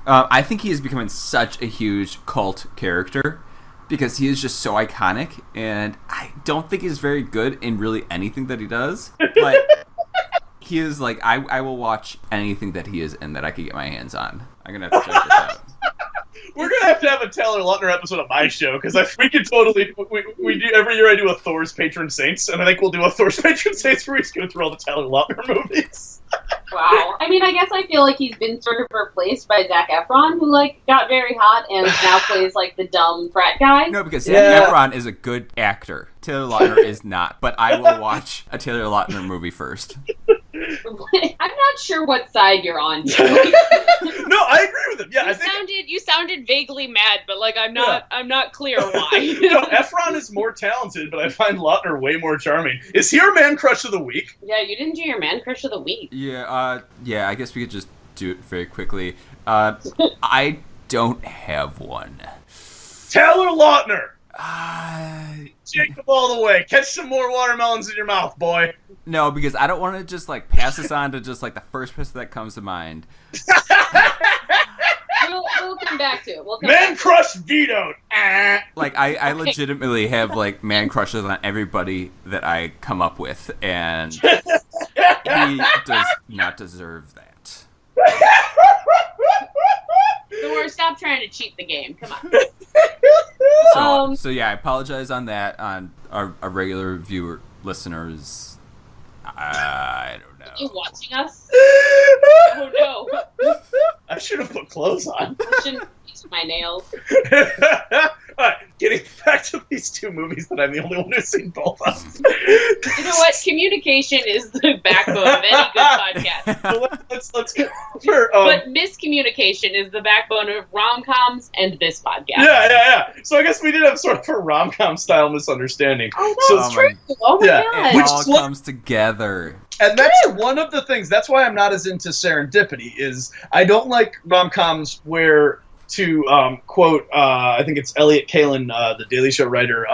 I think he is becoming such a huge cult character because he is just so iconic, and I don't think he's very good in really anything that he does. But he is like, I will watch anything that he is in that I can get my hands on. I'm gonna have to check this out. We're gonna have a Taylor Lautner episode of my show, because we could totally we do every year. I do a Thor's Patron Saints, and I think we'll do a Thor's Patron Saints where we just go through all the Taylor Lautner movies. Wow. I mean, I guess I feel like he's been sort of replaced by Zac Efron, who like got very hot and now plays like the dumb frat guy. No, because Zac Efron is a good actor. Taylor Lautner is not. But I will watch a Taylor Lautner movie first. I'm not sure what side you're on here. No, I agree with him. Yeah, You sounded vaguely mad, but like I'm not clear why. No, Efron is more talented, but I find Lautner way more charming. Is he our man crush of the week? Yeah, you didn't do your man crush of the week. Yeah, I guess we could just do it very quickly. I don't have one. Taylor Lautner. Jacob all the way. Catch some more watermelons in your mouth, boy. No, because I don't want to just like pass this on to just like the first person that comes to mind. We'll come back to it. Man crush vetoed. Like I legitimately have like man crushes on everybody that I come up with, and he does not deserve that. Thor, stop trying to cheat the game. Come on. So yeah, I apologize on that on our regular viewer listeners. I don't know. Are you watching us? Oh no. I should have put clothes on. I shouldn't use my nails. Alright, getting back to these two movies that I'm the only one who's seen both of. You know what? Communication is the backbone of any good podcast. So let's go for. But miscommunication is the backbone of rom-coms and this podcast. Yeah. So I guess we did have sort of a rom-com style misunderstanding. Oh, that's true. Oh my god. It all comes together. And that's one of the things. That's why I'm not as into serendipity. Is I don't like rom-coms where, to quote, I think it's Elliot Kalin, the Daily Show writer,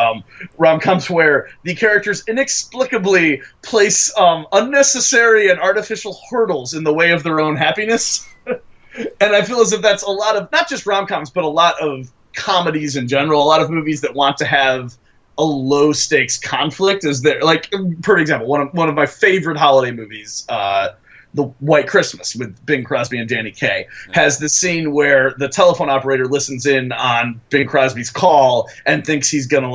rom-coms where the characters inexplicably place unnecessary and artificial hurdles in the way of their own happiness. And I feel as if that's a lot of, not just rom-coms, but a lot of comedies in general, a lot of movies that want to have a low stakes conflict. Is there, like, for example, one of my favorite holiday movies, The White Christmas with Bing Crosby and Danny Kaye, has this scene where the telephone operator listens in on Bing Crosby's call and thinks he's gonna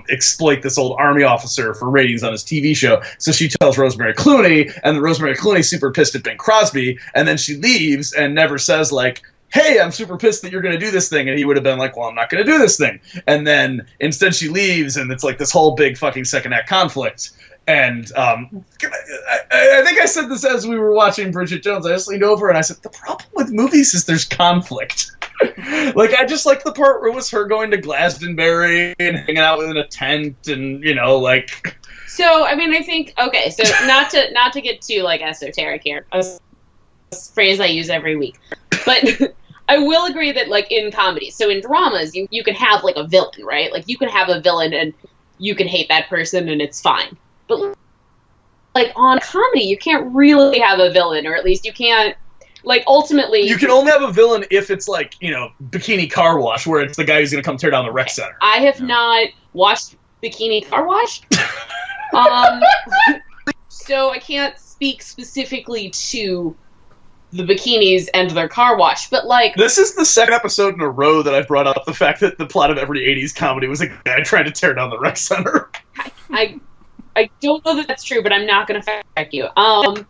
exploit this old army officer for ratings on his TV show. So she tells Rosemary Clooney, and Rosemary Clooney's super pissed at Bing Crosby, and then she leaves and never says hey, I'm super pissed that you're going to do this thing. And he would have been like, well, I'm not going to do this thing. And then instead she leaves, and it's like this whole big fucking second act conflict. And I think I said this as we were watching Bridget Jones. I just leaned over and I said, the problem with movies is there's conflict. I just like the part where it was her going to Glastonbury and hanging out in a tent and, So, I mean, I think, okay, so not to get too, esoteric here, a phrase I use every week, but I will agree that, in comedies, so in dramas, you can have, a villain, right? You can have a villain and you can hate that person and it's fine. But, on comedy, you can't really have a villain, or at least you can't, ultimately... You can only have a villain if it's, Bikini Car Wash, where it's the guy who's going to come tear down the rec center. I have not watched Bikini Car Wash. So I can't speak specifically to the bikinis and their car wash, but this is the second episode in a row that I've brought up the fact that the plot of every 80s comedy was a guy trying to tear down the rec center. I don't know that that's true, but I'm not going to fact you. No,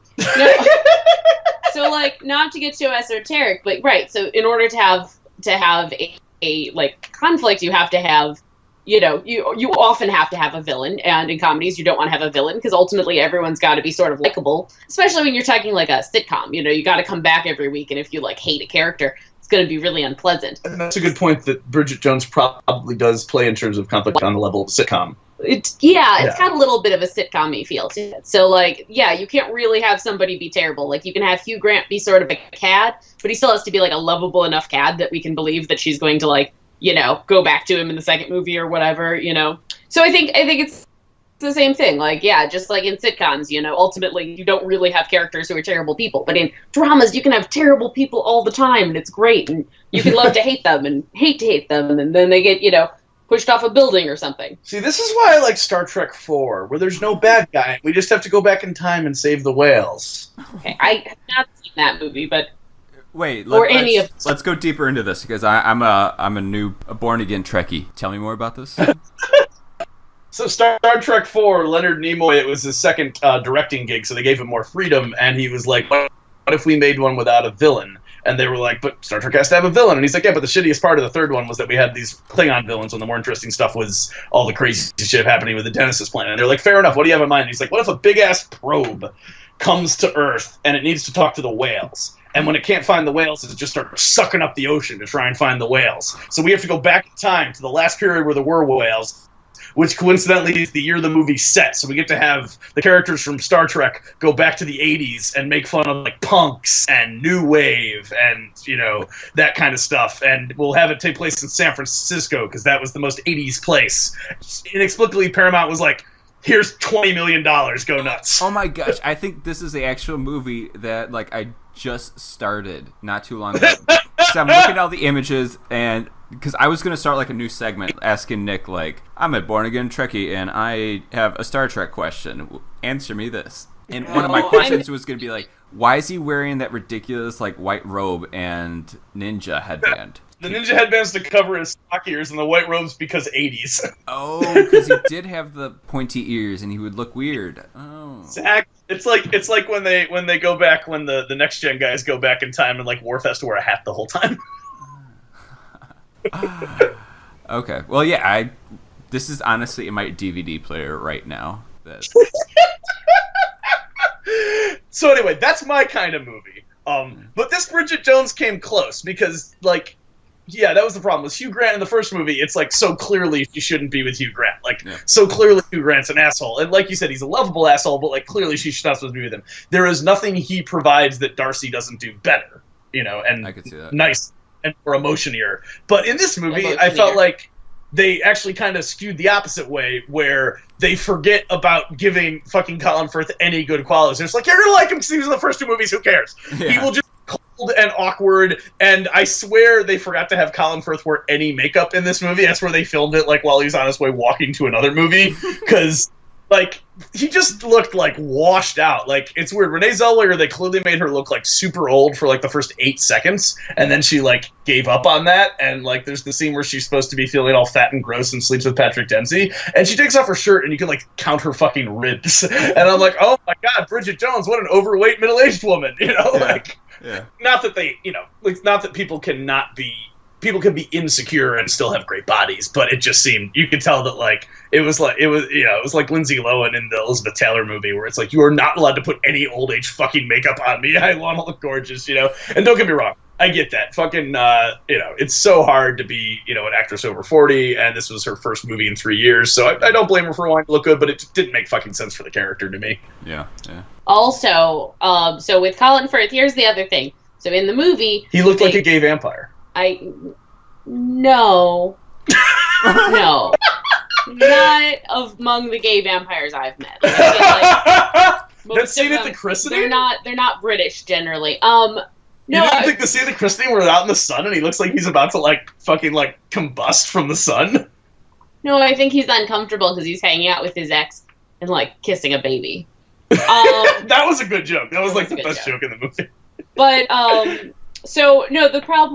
so not to get too esoteric, but right, so in order to have a conflict, you have to have, you often have to have a villain, and in comedies you don't want to have a villain because ultimately everyone's got to be sort of likable, especially when you're talking a sitcom. You got to come back every week, and if you hate a character, it's going to be really unpleasant. And that's a good point that Bridget Jones probably does play in terms of conflict on the level of sitcom. It's got a little bit of a sitcom-y feel to it. So you can't really have somebody be terrible. You can have Hugh Grant be sort of a cad, but he still has to be a lovable enough cad that we can believe that she's going to go back to him in the second movie or whatever, So I think it's the same thing. Just like in sitcoms, ultimately you don't really have characters who are terrible people. But in dramas, you can have terrible people all the time, and it's great. And you can love to hate them and hate to hate them, and then they get, pushed off a building or something. See, this is why I like Star Trek 4, where there's no bad guy. We just have to go back in time and save the whales. Okay, I have not seen that movie, but... Wait, let's go deeper into this because I'm a new born again Trekkie. Tell me more about this. So Star Trek 4, Leonard Nimoy, it was his second directing gig, so they gave him more freedom, and he was like, what if we made one without a villain? And they were like, but Star Trek has to have a villain. And he's like, yeah, but the shittiest part of the third one was that we had these Klingon villains, and the more interesting stuff was all the crazy shit happening with the Genesis planet. And they're like, fair enough, what do you have in mind? And he's like, what if a big-ass probe comes to Earth, and it needs to talk to the whales? And when it can't find the whales, it just starts sucking up the ocean to try and find the whales. So we have to go back in time to the last period where there were whales, which coincidentally is the year the movie's set. So we get to have the characters from Star Trek go back to the 80s and make fun of punks and new wave and, that kind of stuff. And we'll have it take place in San Francisco because that was the most 80s place. Inexplicably, Paramount was like, here's $20 million, go nuts. Oh my gosh, I think this is the actual movie that I just started not too long ago. So I'm looking at all the images, and because I was going to start a new segment asking Nick, I'm a born again Trekkie and I have a Star Trek question. Answer me this. And one of my questions was going to be why is he wearing that ridiculous white robe and ninja headband? The ninja headband's to cover his stock ears, and the white robe's because 80s. Oh, because he did have the pointy ears, and he would look weird. Oh, exactly. It's like when they go back, when the next gen guys go back in time, and Worf has to wear a hat the whole time. Okay. Well, yeah, This is honestly in my DVD player right now. So anyway, that's my kind of movie. But this Bridget Jones came close because, like, yeah, that was the problem. With Hugh Grant in the first movie, it's like so clearly she shouldn't be with Hugh Grant. Like, so clearly Hugh Grant's an asshole. And like you said, he's a lovable asshole, but like clearly she's not supposed to be with him. There is nothing he provides that Darcy doesn't do better, you know, and I could see that. Nice and more emotionier. But in this movie, I felt like they actually kind of skewed the opposite way, where they forget about giving fucking Colin Firth any good qualities. It's like, you're gonna like him because he was in the first two movies, who cares? Yeah. He will just be cold and awkward, and I swear they forgot to have Colin Firth wear any makeup in this movie. That's where they filmed it, like, while he was on his way walking to another movie, because... like, he just looked, like, washed out. Like, it's weird. Renee Zellweger, they clearly made her look, like, super old for, like, the first 8 seconds, and then she, like, gave up on that, and, like, there's the scene where she's supposed to be feeling all fat and gross and sleeps with Patrick Dempsey, and she takes off her shirt, and you can, like, count her fucking ribs. And I'm like, oh, my God, Bridget Jones, what an overweight middle-aged woman, you know? Yeah. Like, not that they, you know, like, not that people can be insecure and still have great bodies, but it just seemed, you could tell that, like, it was like Lindsay Lohan in the Elizabeth Taylor movie, where it's like, you are not allowed to put any old age fucking makeup on me. I want to look gorgeous, you know? And don't get me wrong, I get that. Fucking, you know, it's so hard to be, you know, an actress over 40, and this was her first movie in 3 years, so I don't blame her for wanting to look good, but it just didn't make fucking sense for the character to me. Yeah. Also, so with Colin Firth, here's the other thing. So in the movie... he looked like a gay vampire. No. No. Not among the gay vampires I've met. Like, I feel like that scene at the christening? They're not British generally. No, you don't think the scene at the christening where they're out in the sun and he looks like he's about to, like, fucking, like, combust from the sun? No, I think he's uncomfortable because he's hanging out with his ex and, like, kissing a baby. That was a good joke. That was, like, the best joke in the movie. But, so no, the problem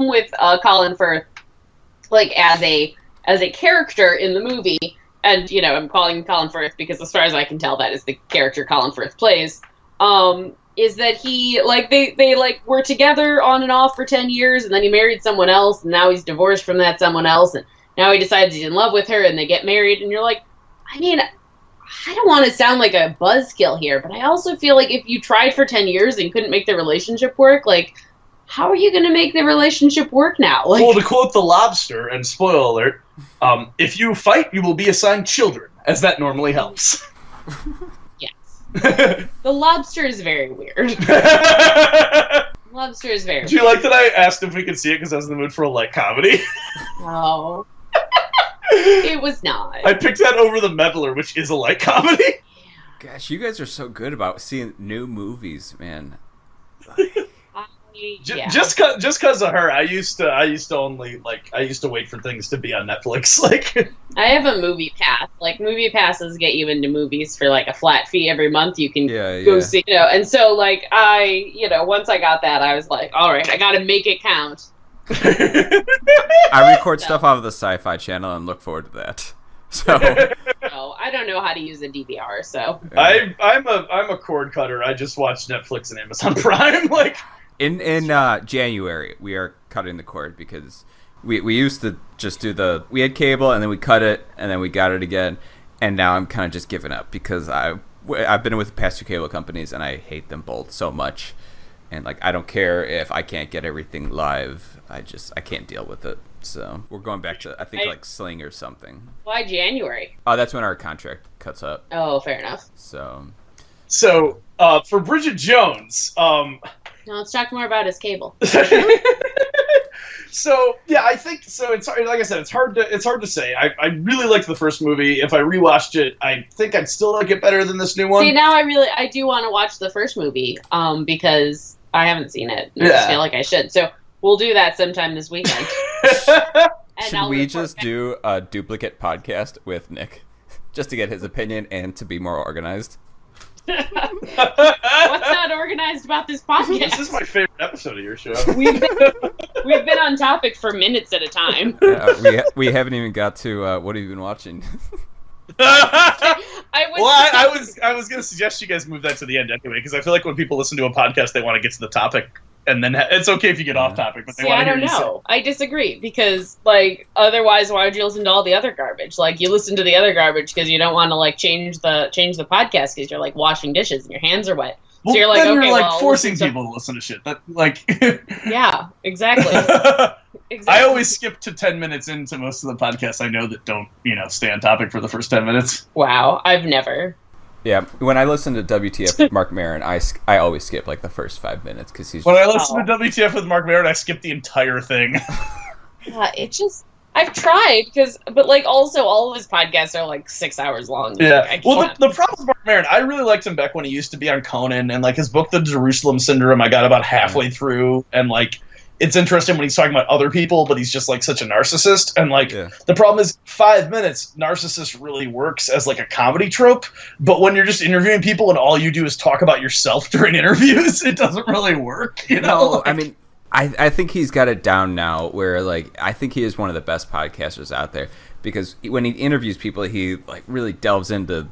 with Colin Firth, like, as a character in the movie, and, you know, I'm calling him Colin Firth because as far as I can tell, that is the character Colin Firth plays, is that he, like, they like, were together on and off for 10 years, and then he married someone else, and now he's divorced from that someone else, and now he decides he's in love with her, and they get married, and you're like, I mean, I don't want to sound like a buzzkill here, but I also feel like if you tried for 10 years and couldn't make the relationship work, like, how are you going to make the relationship work now? Like, well, to quote The Lobster, and spoiler alert, if you fight, you will be assigned children, as that normally helps. Yes. The Lobster is very weird. Lobster is very weird. Do you like that I asked if we could see it because I was in the mood for a light comedy? No. It was not. I picked that over The Meddler, which is a light comedy. Gosh, you guys are so good about seeing new movies, man. Just because of her, I used to wait for things to be on Netflix. Like, I have a movie pass. Like, movie passes get you into movies for like a flat fee every month. You can go see, you know. And so, like, once I got that, I was like, all right, I got to make it count. I record stuff off of the Sci-Fi Channel and look forward to that. So no, I don't know how to use a DVR. So I'm a cord cutter. I just watch Netflix and Amazon Prime. Like, in January, we are cutting the cord because we used to just do we had cable and then we cut it and then we got it again, and now I'm kind of just giving up because I've been with the past 2 cable companies and I hate them both so much. And, like, I don't care if I can't get everything live. I can't deal with it. So we're going back to, I think, like, Sling or something. Why January? Oh, that's when our contract cuts up. Oh, fair enough. So for Bridget Jones... No, let's talk more about his cable. So yeah, I think so. It's, like I said, it's hard to say. I really liked the first movie. If I rewatched it, I think I'd still like it better than this new one. See, now I do want to watch the first movie, because I haven't seen it. I just feel like I should. So we'll do that sometime this weekend. Should we just do a duplicate podcast with Nick, just to get his opinion and to be more organized? What's not organized about this podcast? This is my favorite episode of your show. We've been on topic for minutes at a time. We haven't even got to what have you been watching? I was going to suggest you guys move that to the end anyway, because I feel like when people listen to a podcast, they want to get to the topic and then it's okay if you get off topic. But they want to hear you say. I disagree because, like, otherwise, why would you listen to all the other garbage? Like, you listen to the other garbage because you don't want to like change the podcast because you're like washing dishes and your hands are wet. Well, so you're like, then okay, you're like well, forcing people to listen to shit. That like. Yeah, exactly. I always skip to 10 minutes into most of the podcasts I know that don't, stay on topic for the first 10 minutes. Wow, I've never. Yeah, when I listen to WTF with Mark Maron, I always skip like the first 5 minutes because he's. When I listen to WTF with Mark Maron, I skip the entire thing. Yeah, I've tried but like also all of his podcasts are like 6 hours long. Yeah. Like, Well, the problem with Mark Maron, I really liked him back when he used to be on Conan, and like his book, The Jerusalem Syndrome, I got about halfway through, and like. It's interesting when he's talking about other people, but he's just like such a narcissist. And like the problem is 5 minutes, narcissist really works as like a comedy trope. But when you're just interviewing people and all you do is talk about yourself during interviews, it doesn't really work. No, I mean, I think he's got it down now where like, I think he is one of the best podcasters out there because when he interviews people, he like really delves into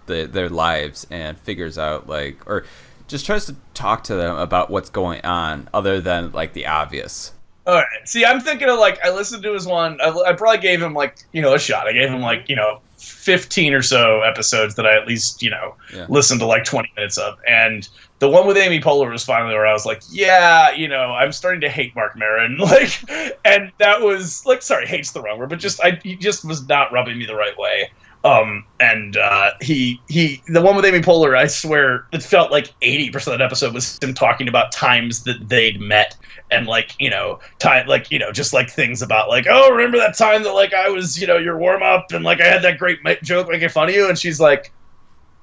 their lives and figures out like, or just tries to talk to them about what's going on other than like the obvious. All right. See, I'm thinking of like, I listened to his one, I probably gave him like, a shot. I gave him like, 15 or so episodes that I at least, listened to like 20 minutes of. And the one with Amy Poehler was finally where I was like, yeah, I'm starting to hate Mark Maron. Like, and that was like, sorry, hate's the wrong word, but he just was not rubbing me the right way. The one with Amy Poehler, I swear it felt like 80% of that episode was him talking about times that they'd met and like, just like things about like, oh, remember that time that like I was, your warm up and like I had that great joke making fun of you, and she's like,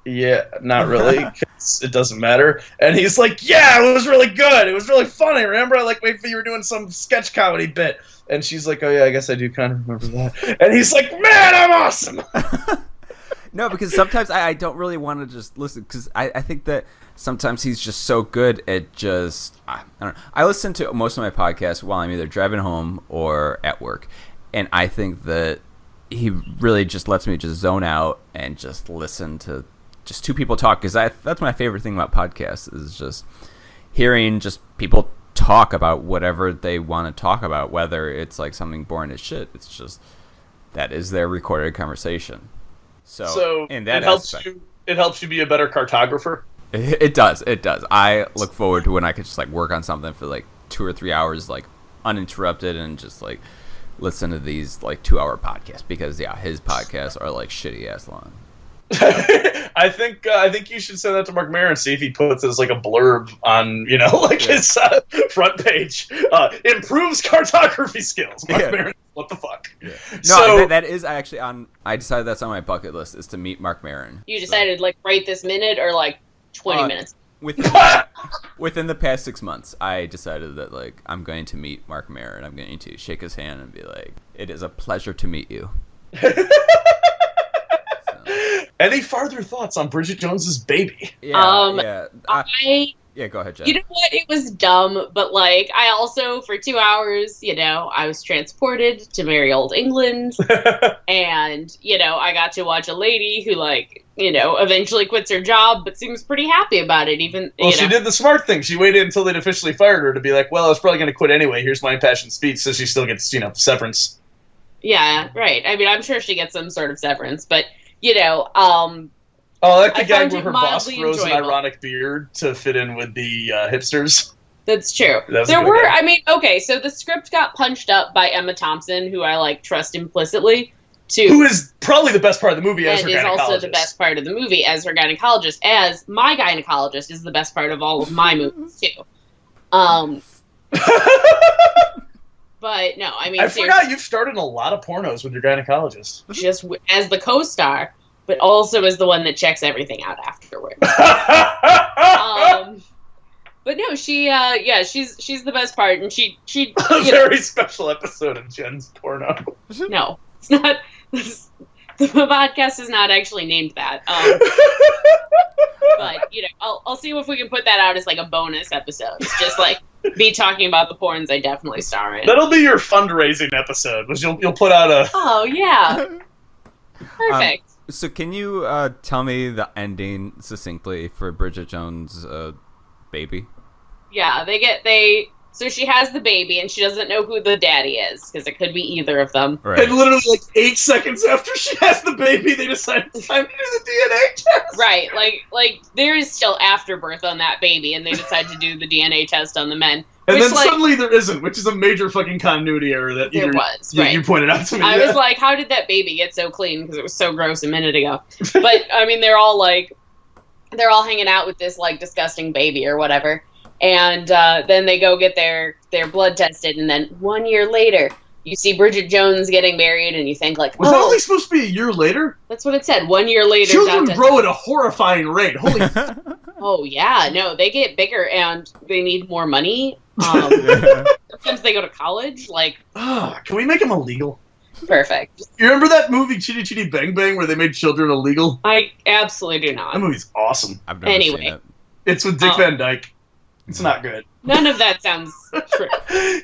yeah, not really, 'cause it doesn't matter. And he's like, yeah, it was really good. It was really funny. Remember, like, you were doing some sketch comedy bit. And she's like, oh, yeah, I guess I do kind of remember that. And he's like, man, I'm awesome. No, because sometimes I don't really want to just listen because I think that sometimes he's just so good at just, I don't know. I listen to most of my podcasts while I'm either driving home or at work. And I think that he really just lets me just zone out and just listen to just two people talk, because that's my favorite thing about podcasts is just hearing just people talk about whatever they want to talk about, whether it's like something boring as shit. It's just that is their recorded conversation. So in that it helps you be a better cartographer. It does. I look forward to when I could just like work on something for like 2 or 3 hours, like uninterrupted, and just like listen to these like 2-hour podcasts, because his podcasts are like shitty ass long. I think you should send that to Mark Maron and see if he puts it as like a blurb on his front page. Improves cartography skills. Mark Maron, what the fuck? Yeah. No, that is actually on. I decided that's on my bucket list is to meet Mark Maron. You decided like right this minute or like 20 minutes? Within the past 6 months, I decided that like I'm going to meet Mark Maron. I'm going to shake his hand and be like, "It is a pleasure to meet you." Any farther thoughts on Bridget Jones's Baby? Yeah. Go ahead, Jen. You know what? It was dumb, but like I also for 2 hours, I was transported to merry old England, and I got to watch a lady who eventually quits her job, but seems pretty happy about it. Even she did the smart thing. She waited until they'd officially fired her to be like, well, I was probably going to quit anyway. Here's my impassioned speech, so she still gets severance. Yeah, right. I mean, I'm sure she gets some sort of severance, but I like the gag where her boss grows an ironic beard to fit in with the hipsters. That's true. So the script got punched up by Emma Thompson, who I trust implicitly. Who is probably the best part of the movie as her gynecologist. And is also the best part of the movie as her gynecologist, as my gynecologist is the best part of all of my movies, too. But, no, I mean, I forgot you've started a lot of pornos with your gynecologist. Just as the co-star, but also as the one that checks everything out afterward. But no, she's the best part, and she a very special episode of Jen's porno. No, it's not. The podcast is not actually named that. But I'll see if we can put that out as a bonus episode. It's just me talking about the porns I definitely star in. That'll be your fundraising episode. Was you'll put out a. Oh yeah. Perfect. So can you tell me the ending succinctly for Bridget Jones' Baby? Yeah, so she has the baby, and she doesn't know who the daddy is, because it could be either of them. Right. And literally, like, 8 seconds after she has the baby, they decide it's time to do the DNA test. Right, like there is still afterbirth on that baby, and they decide to do the DNA test on the men. And then like, suddenly there isn't, which is a major fucking continuity error that you pointed out to me. I was like, how did that baby get so clean? Because it was so gross a minute ago. But, I mean, they're all hanging out with this, like, disgusting baby or whatever. And then they go get their blood tested, and then 1 year later, you see Bridget Jones getting married, and you think, like, was that only supposed to be a year later? That's what it said. 1 year later. Children grow at a horrifying rate. Holy. Oh, yeah. No, they get bigger, and they need more money. Sometimes they go to college. Like, can we make them illegal? Perfect. You remember that movie Chitty Chitty Bang Bang where they made children illegal? I absolutely do not. That movie's awesome. I've never seen it. It's with Dick Van Dyke. It's not good. None of that sounds true.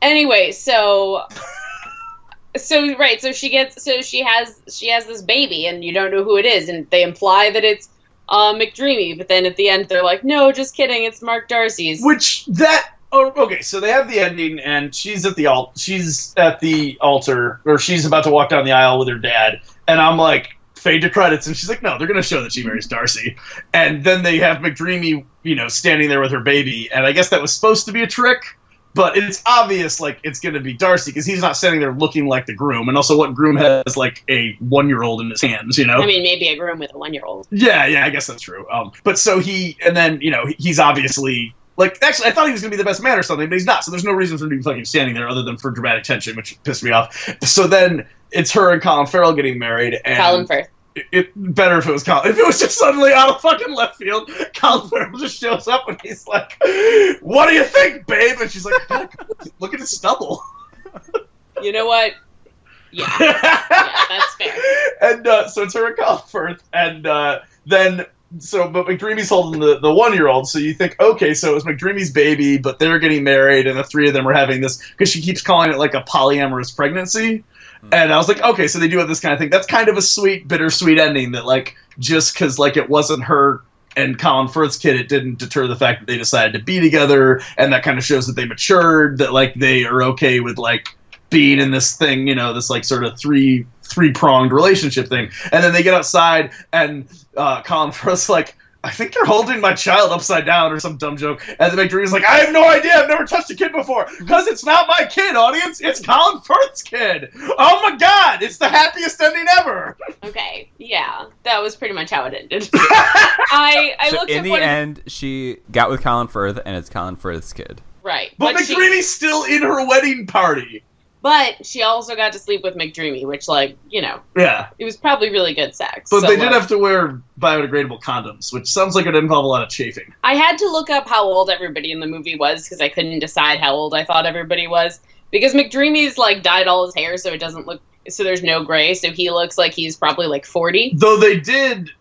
Anyway, so she has this baby, and you don't know who it is, and they imply that it's McDreamy, but then at the end they're like, no, just kidding, it's Mark Darcy's. Okay, so they have the ending, and she's at the altar, or she's about to walk down the aisle with her dad, and I'm like, fade to credits, and she's like, no, they're going to show that she marries Darcy. And then they have McDreamy, standing there with her baby, and I guess that was supposed to be a trick, but it's obvious, like, it's going to be Darcy, because he's not standing there looking like the groom, and also what groom has, like, a 1-year-old in his hands, I mean, maybe a groom with a 1-year-old. Yeah, I guess that's true. But so he's obviously... Like, actually, I thought he was going to be the best man or something, but he's not, so there's no reason for him to be fucking standing there other than for dramatic tension, which pissed me off. So then, it's her and Colin Farrell getting married, and... Colin Firth. Better if it was Colin. If it was just suddenly out of fucking left field, Colin Farrell just shows up and he's like, what do you think, babe? And she's like, look at his stubble. You know what? Yeah, that's fair. And so it's her and Colin Firth, and then... but McDreamy's holding the 1-year-old, so you think, okay, so it was McDreamy's baby, but they're getting married, and the three of them are having this, because she keeps calling it like a polyamorous pregnancy, and I was like, okay, so they do have this kind of thing. That's kind of a sweet, bittersweet ending, that, like, just because, like, it wasn't her and Colin Firth's kid, it didn't deter the fact that they decided to be together, and that kind of shows that they matured, that, like, they are okay with, like, being in this thing, this, like, sort of three-pronged relationship thing. And then they get outside, and Colin Firth's like, I think you're holding my child upside down, or some dumb joke. And then McDreamy's like, I have no idea, I've never touched a kid before. Because it's not my kid, audience, it's Colin Firth's kid. Oh my god, it's the happiest ending ever. Okay, yeah, that was pretty much how it ended. I so looked in at the end, she got with Colin Firth, and it's Colin Firth's kid. Right. But McDreamy's still in her wedding party. But she also got to sleep with McDreamy, which, like, yeah, it was probably really good sex. But they did have to wear biodegradable condoms, which sounds like it involved a lot of chafing. I had to look up how old everybody in the movie was, because I couldn't decide how old I thought everybody was. Because McDreamy's, like, dyed all his hair, so it doesn't look, so there's no gray, so he looks like he's probably, like, 40. Though they did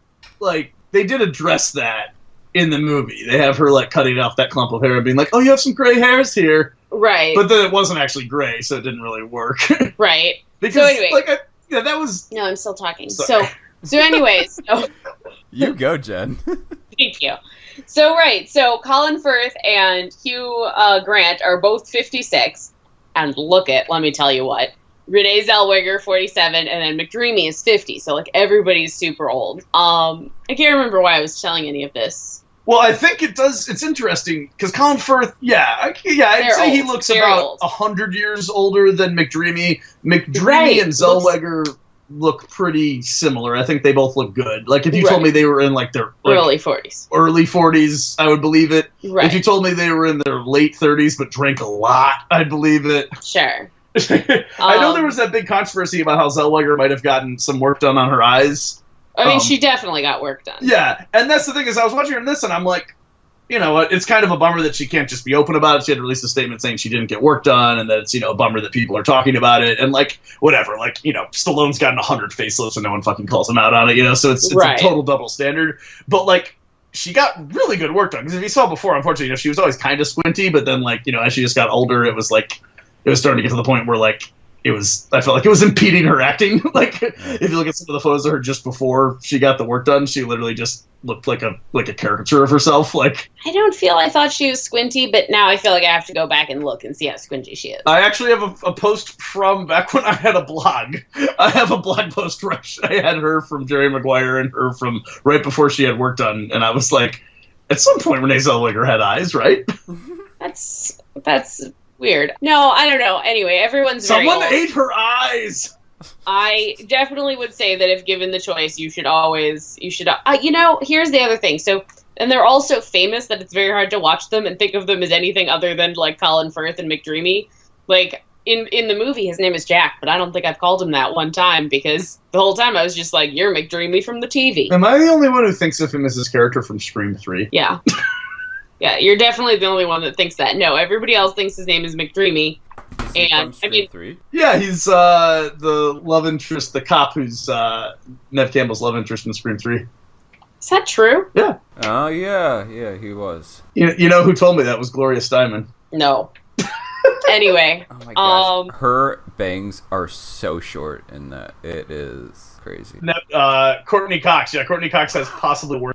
address that in the movie. They have her, like, cutting off that clump of hair and being like, oh, you have some gray hairs here. Right. But then it wasn't actually gray, so it didn't really work. Right. Because, so anyway. That was... No, I'm still talking. Sorry. So anyways. You go, Jen. Thank you. So Colin Firth and Hugh Grant are both 56. And let me tell you what. Renee Zellweger, 47, and then McDreamy is 50. So, like, everybody's super old. I can't remember why I was telling any of this. Well, I think it does. It's interesting because Colin Firth, I'd say he looks about 100 years older than McDreamy. McDreamy and Zellweger look pretty similar. I think they both look good. Like, if you told me they were in, like, their early 40s, I would believe it. Right. If you told me they were in their late 30s but drank a lot, I'd believe it. Sure. I know there was that big controversy about how Zellweger might have gotten some work done on her eyes. I mean, she definitely got work done. Yeah, and that's the thing is I was watching her in this, and I'm like, you know what, it's kind of a bummer that she can't just be open about it. She had to release a statement saying she didn't get work done, and that it's, a bummer that people are talking about it, and, like, whatever. Like, Stallone's gotten 100 facelifts and no one fucking calls him out on it, so it's a total double standard. But, like, she got really good work done. Because if you saw before, unfortunately, she was always kind of squinty, but then, like, as she just got older, it was, like, it was starting to get to the point where, like, I felt like it was impeding her acting. Like, if you look at some of the photos of her just before she got the work done, she literally just looked like a caricature of herself. Like, I thought she was squinty, but now I feel like I have to go back and look and see how squinty she is. I actually have a post from back when I had a blog. I have a blog post where I had her from Jerry Maguire and her from right before she had work done, and I was like, at some point Renee Zellweger had eyes, right? That's weird. No, I don't know. Anyway, everyone's very Someone old. ate her eyes! I definitely would say that if given the choice, here's the other thing. So, and they're all so famous that it's very hard to watch them and think of them as anything other than like Colin Firth and McDreamy. Like in the movie, his name is Jack, but I don't think I've called him that one time because the whole time I was just like, you're McDreamy from the TV. Am I the only one who thinks of him as his character from Scream 3? Yeah. Yeah, you're definitely the only one that thinks that. No, everybody else thinks his name is McDreamy. And I mean, 3? Yeah, he's the love interest, the cop who's Nev Campbell's love interest in Scream 3. is that true? Yeah. Oh yeah, he was. You know who told me that was Gloria Steinem. No. Anyway. Oh my gosh, her bangs are so short in that. It is crazy. Courtney Cox. Yeah, Courtney Cox has possibly worse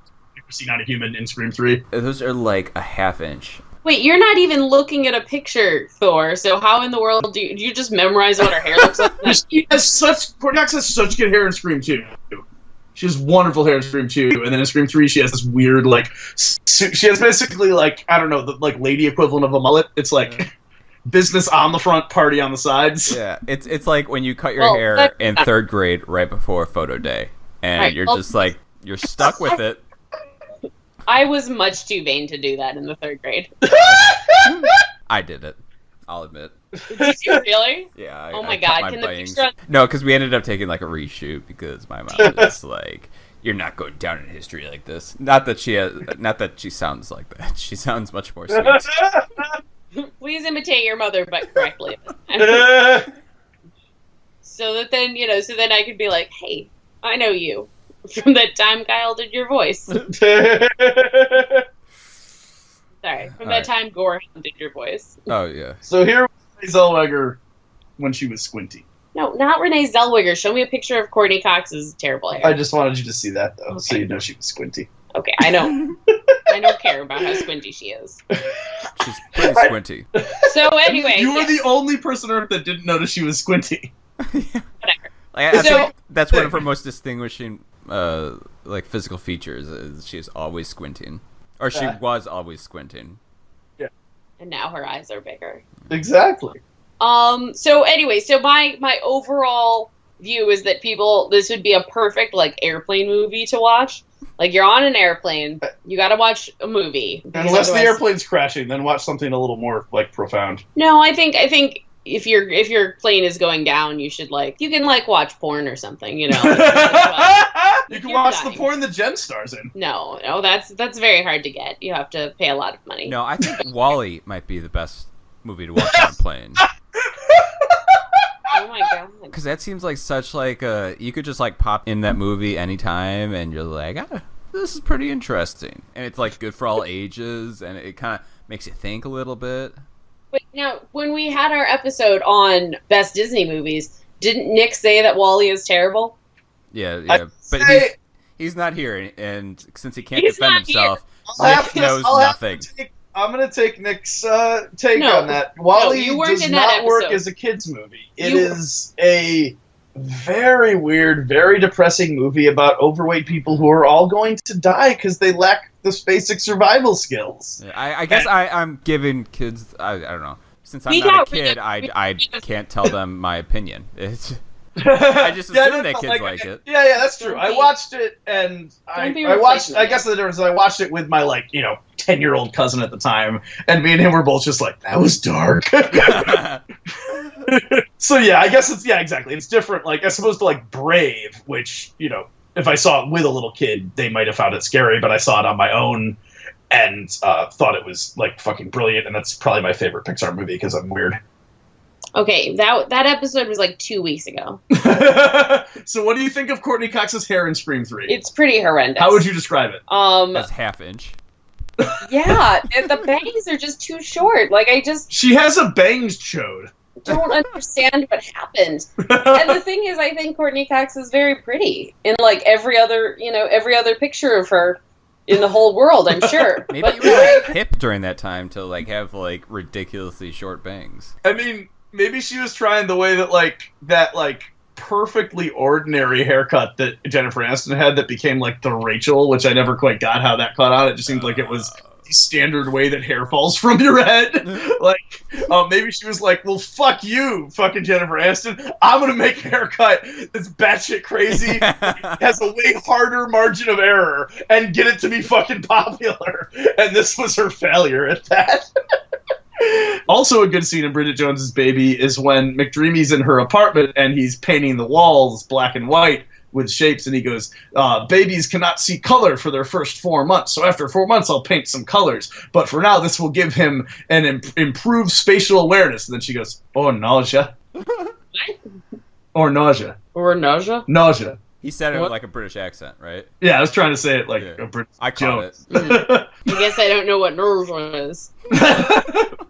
seen on a human in Scream 3. Those are like a half inch. Wait, you're not even looking at a picture, Thor, so how in the world do you just memorize what her hair looks like? Courtney Cox has such good hair in Scream 2. She has wonderful hair in Scream 2, and then in Scream 3 she has this weird, like, she has basically, like, I don't know, the, like, lady equivalent of a mullet. It's like business on the front, party on the sides. Yeah, it's like when you cut your hair in 3rd grade right before photo day, and you're just like, you're stuck with it. I was much too vain to do that in the 3rd grade. I did it. I'll admit. Did you really? Yeah. Oh I my cut god! my Can the bangs. picture? No, because we ended up taking like a reshoot because my mom was like, "You're not going down in history like this." Not that she sounds like that. She sounds much more sweet. Please imitate your mother, but correctly. So that then I could be like, "Hey, I know you from that time Kyle did your voice." Sorry, from that time Gorehound did your voice. Oh yeah. So here was Renee Zellweger when she was squinty. No, not Renee Zellweger. Show me a picture of Courtney Cox's terrible hair. I just wanted you to see that, though, Okay. so you know she was squinty. Okay, I know. I don't care about how squinty she is. She's pretty squinty. So anyway, You were the only person on Earth that didn't notice she was squinty. whatever. Like, I So- think that's one of her most distinguishing, like physical features. Is she's always squinting, or she was always squinting. And now her eyes are bigger. Exactly. So anyway, so my overall view is that this would be a perfect like airplane movie to watch. Like you're on an airplane, you got to watch a movie. Because Unless the otherwise- airplane's crashing, then watch something a little more like profound. No, I think if your plane is going down, you should you can watch porn or something, you know. You can You're watch dying. the porn that Jenn stars in. No, that's very hard to get. You have to pay a lot of money. No, I think Wall-E might be the best movie to watch on a plane. Oh my god. Because that seems like such you could just pop in that movie anytime and you're like, this is pretty interesting. And it's good for all ages and it kind of makes you think a little bit. Wait, now, when we had our episode on best Disney movies, didn't Nick say that Wall-E is terrible? Yeah. But he's not here, and since he can't He's defend not himself, here. Nick knows I'll have nothing. I'm going to take Nick's take No. on that. Wall-E you weren't does in that not work episode. as a kid's movie. It is a very weird, very depressing movie about overweight people who are all going to die because they lack the basic survival skills. Yeah, I guess I'm giving kids. I don't know. Since I'm We not a got kid, rid of- I can't tell them my opinion. I just assume that kids like it. Yeah, that's true. Don't I be- watched it, and Don't be I watched. replacing I it. guess the difference is I watched it with my 10-year-old cousin at the time, and me and him were both just like, that was dark. So yeah, I guess exactly. It's different. As opposed to Brave, which if I saw it with a little kid, they might have found it scary, but I saw it on my own and thought it was fucking brilliant, and that's probably my favorite Pixar movie because I'm weird. Okay, that episode was 2 weeks ago. So what do you think of Courtney Cox's hair in Scream 3? It's pretty horrendous. How would you describe it? That's half inch. Yeah, the bangs are just too short. She has a bangs chode. don't understand what happened. And the thing is, I think Courtney Cox is very pretty in like every other picture of her in the whole world, I'm sure. Maybe it was like hip during that time to like have like ridiculously short bangs. I mean, maybe she was trying the way that perfectly ordinary haircut that Jennifer Aniston had that became like the Rachel, which I never quite got how that cut out. It just seemed like it was the standard way that hair falls from your head. Maybe she was like, well, fuck you, fucking Jennifer Aniston. I'm going to make a haircut that's batshit crazy, has a way harder margin of error, and get it to be fucking popular. And this was her failure at that. Also a good scene in Bridget Jones's Baby is when McDreamy's in her apartment and he's painting the walls black and white with shapes, and he goes, babies cannot see color for their first 4 months, so after 4 months I'll paint some colors, but for now this will give him an improved spatial awareness. And then she goes, or nausea. Or nausea. Or nausea? Nausea. He said it with like a British accent, right? Yeah, I was trying to say it like a British I caught it. I guess I don't know what nausea is.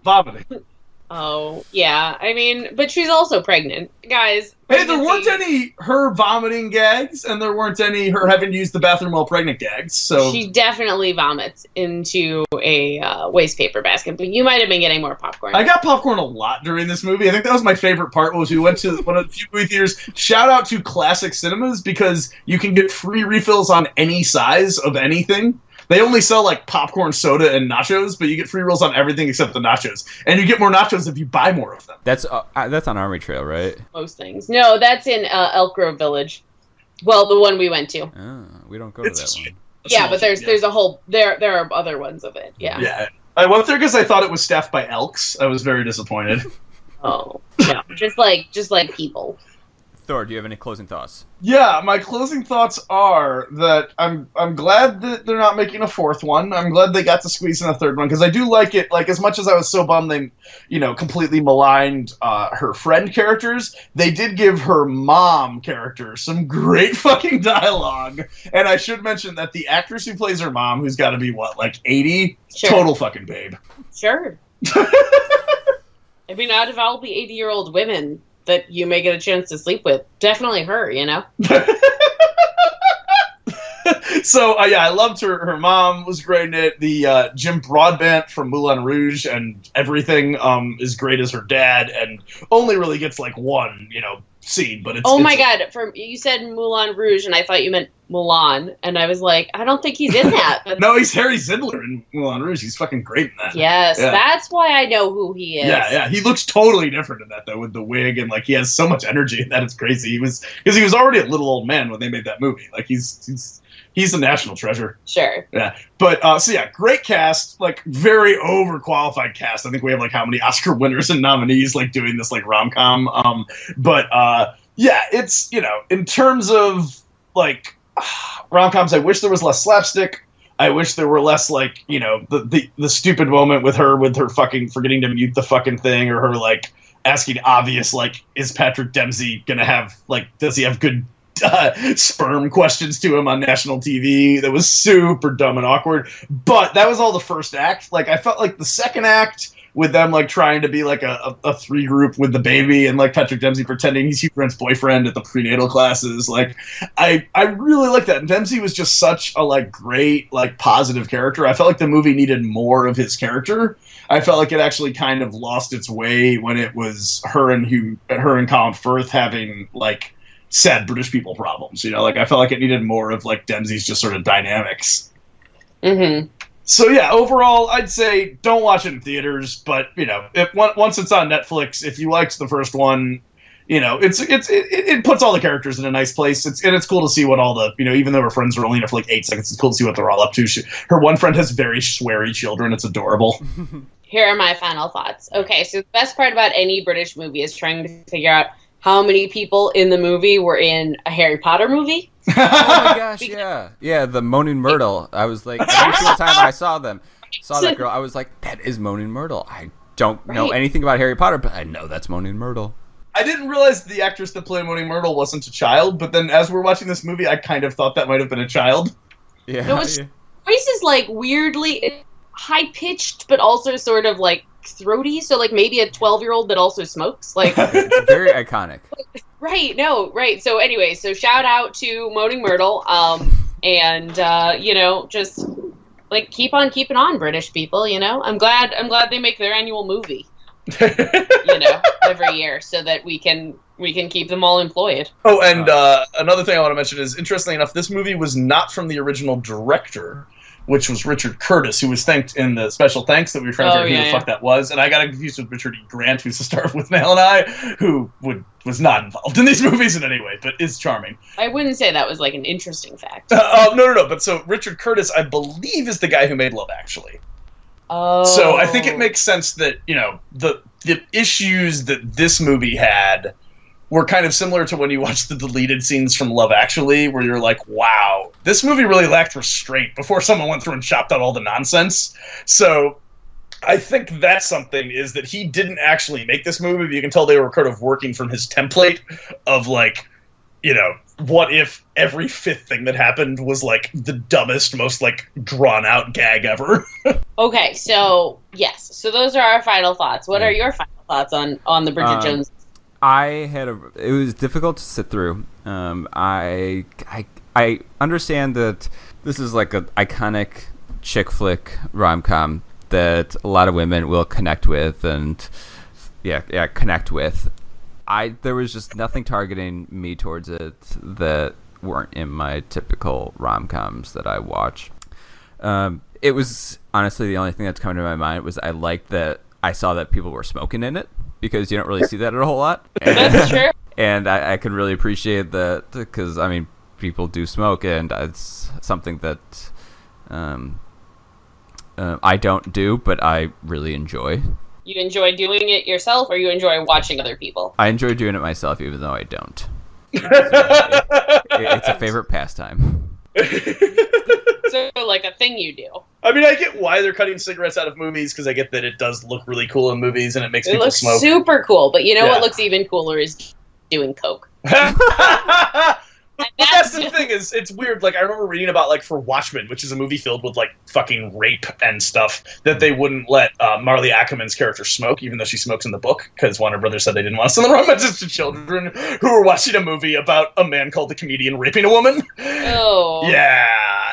Vomiting. Oh, yeah. I mean, but she's also pregnant. Guys. Hey, there weren't any her vomiting gags, and there weren't any her having to use the bathroom while pregnant gags, so... She definitely vomits into a waste paper basket, but you might have been getting more popcorn. I got popcorn a lot during this movie. I think that was my favorite part, was we went to one of the few movie theaters. Shout out to Classic Cinemas, because you can get free refills on any size of anything. They only sell, like, popcorn, soda, and nachos, but you get free rolls on everything except the nachos. And you get more nachos if you buy more of them. That's on Army Trail, right? Most things. No, that's in Elk Grove Village. Well, the one we went to. Oh, we don't go to that one. Yeah, but there's a whole... There are other ones of it, yeah. Yeah. I went there because I thought it was staffed by elks. I was very disappointed. Oh, yeah. Just like people. Thor, do you have any closing thoughts? Yeah, my closing thoughts are that I'm glad that they're not making a fourth one. I'm glad they got to squeeze in a third one, because I do like it. Like, as much as I was so bummed they, completely maligned her friend characters, they did give her mom character some great fucking dialogue. And I should mention that the actress who plays her mom, who's got to be, 80? Sure. Total fucking babe. Sure. I mean, out of all the 80-year-old women that you may get a chance to sleep with, definitely her, So, I loved her. Her mom was great in it. The Jim Broadbent from Moulin Rouge and everything is great as her dad, and only really gets, one, scene, but it's... Oh my god, you said Moulin Rouge, and I thought you meant Mulan, and I was like, I don't think he's in that. But... No, he's Harry Zidler in Moulin Rouge. He's fucking great in that. Yes, yeah. That's why I know who he is. Yeah, he looks totally different in that, though, with the wig, and, he has so much energy in that, it's crazy. Because he was already a little old man when they made that movie. He's a national treasure. Sure. Yeah. But, great cast, very overqualified cast. I think we have, how many Oscar winners and nominees, doing this, rom-com. It's, in terms of, rom-coms, I wish there was less slapstick. I wish there were less, the stupid moment with her fucking forgetting to mute the fucking thing, or her, asking obvious, is Patrick Dempsey gonna have, does he have good sperm questions to him on national TV? That was super dumb and awkward. But that was all the first act. I felt like the second act, with them trying to be a three group with the baby, and Patrick Dempsey pretending he's Hugh Grant's boyfriend at the prenatal classes. I really like that. And Dempsey was just such a great positive character. I felt like the movie needed more of his character. I felt like it actually kind of lost its way when it was her and Colin Firth having sad British people problems. I felt like it needed more of Dempsey's just sort of dynamics. Mm-hmm. So yeah, overall, I'd say don't watch it in theaters, but once it's on Netflix, if you liked the first one, it puts all the characters in a nice place. It's cool to see what all the even though her friends were only in it for 8 seconds, it's cool to see what they're all up to. Her one friend has very sweary children. It's adorable. Here are my final thoughts. Okay, so the best part about any British movie is trying to figure out how many people in the movie were in a Harry Potter movie. Oh my gosh, yeah, the Moaning Myrtle. I was every single time I saw that girl, I was like, that is Moaning Myrtle. I don't know anything about Harry Potter, but I know that's Moaning Myrtle. I didn't realize the actress that played Moaning Myrtle wasn't a child, but then as we're watching this movie, I kind of thought that might have been a child. Yeah, voice is weirdly high pitched, but also sort of throaty, so like maybe a 12-year-old that also smokes. Like It's very iconic. Right. So anyway, so shout out to Moaning Myrtle. And just like keep on keeping on, British people, I'm glad they make their annual movie. Every year, so that we can keep them all employed. Oh, and another thing I want to mention is, interestingly enough, this movie was not from the original director, which was Richard Curtis, who was thanked in the special thanks that we were trying to figure out who the fuck that was. And I got confused with Richard E. Grant, who's the star of With Nail and I, who was not involved in these movies in any way, but is charming. I wouldn't say that was like an interesting fact. No. But so Richard Curtis, I believe, is the guy who made Love Actually. Oh. So I think it makes sense that, the issues that this movie had were kind of similar to when you watch the deleted scenes from Love Actually, where you're like, wow, this movie really lacked restraint before someone went through and chopped out all the nonsense. So I think that's something, is that he didn't actually make this movie, but you can tell they were kind of working from his template of like, what if every fifth thing that happened was like the dumbest, most like drawn out gag ever? Okay, so yes. So those are our final thoughts. What are your final thoughts on the Bridget Jones? It was difficult to sit through. I understand that this is like an iconic chick flick rom-com that a lot of women will connect with and connect with. There was just nothing targeting me towards it that weren't in my typical rom-coms that I watch. It was honestly the only thing that's coming to my mind was I liked that I saw that people were smoking in it, because you don't really see that a whole lot. That's true. And I could really appreciate that, because I mean, people do smoke, and it's something that I don't do, but I really enjoy. You enjoy doing it yourself, or you enjoy watching other people? I enjoy doing it myself, even though I don't. It's a favorite pastime. So, like, a thing you do. I mean, I get why they're cutting cigarettes out of movies, because I get that it does look really cool in movies, and it makes people smoke. It looks super cool, but what looks even cooler is doing coke. But that's the thing, is it's weird. Like, I remember reading about, like, for Watchmen, which is a movie filled with, like, fucking rape and stuff, that they wouldn't let Marley Ackerman's character smoke, even though she smokes in the book, because Warner Brothers said they didn't want to send the wrong message to children who were watching a movie about a man called the comedian raping a woman. Oh. Yeah,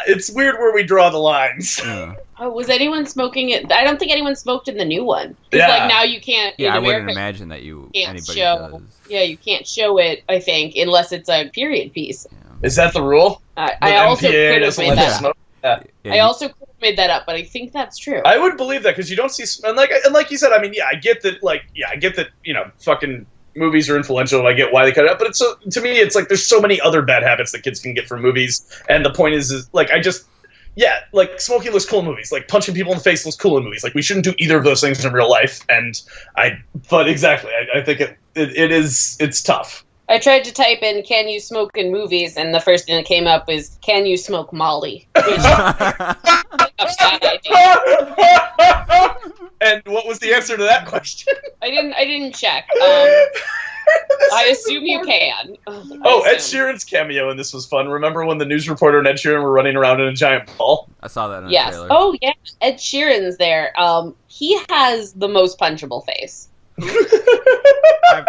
it's weird where we draw the lines. Yeah. Oh, was anyone smoking it? I don't think anyone smoked in the new one. Yeah. Like, now you can't. Yeah, in I America, wouldn't imagine that anybody show. does. Yeah, you can't show it, I think, unless it's a period piece. Yeah. Is that the rule? I also could have made that up. Smoke? Yeah. I also could have made that up, but I think that's true. I would believe that, because you don't see, and like you said, I mean, I get that, fucking movies are influential, and I get why they cut it out, but to me, it's like there's so many other bad habits that kids can get from movies, and the point is like, like, smoking looks cool in movies, like, punching people in the face looks cool in movies, like, we shouldn't do either of those things in real life, but exactly, I think it's tough. I tried to type in, can you smoke in movies, and the first thing that came up is, can you smoke Molly? Which is a bad idea. And what was the answer to that question? I didn't check. I assume you can. Ed Sheeran's cameo in this was fun. Remember when the news reporter and Ed Sheeran were running around in a giant ball? I saw that in the yes. trailer. Oh, yeah. Ed Sheeran's there. He has the most punchable face. I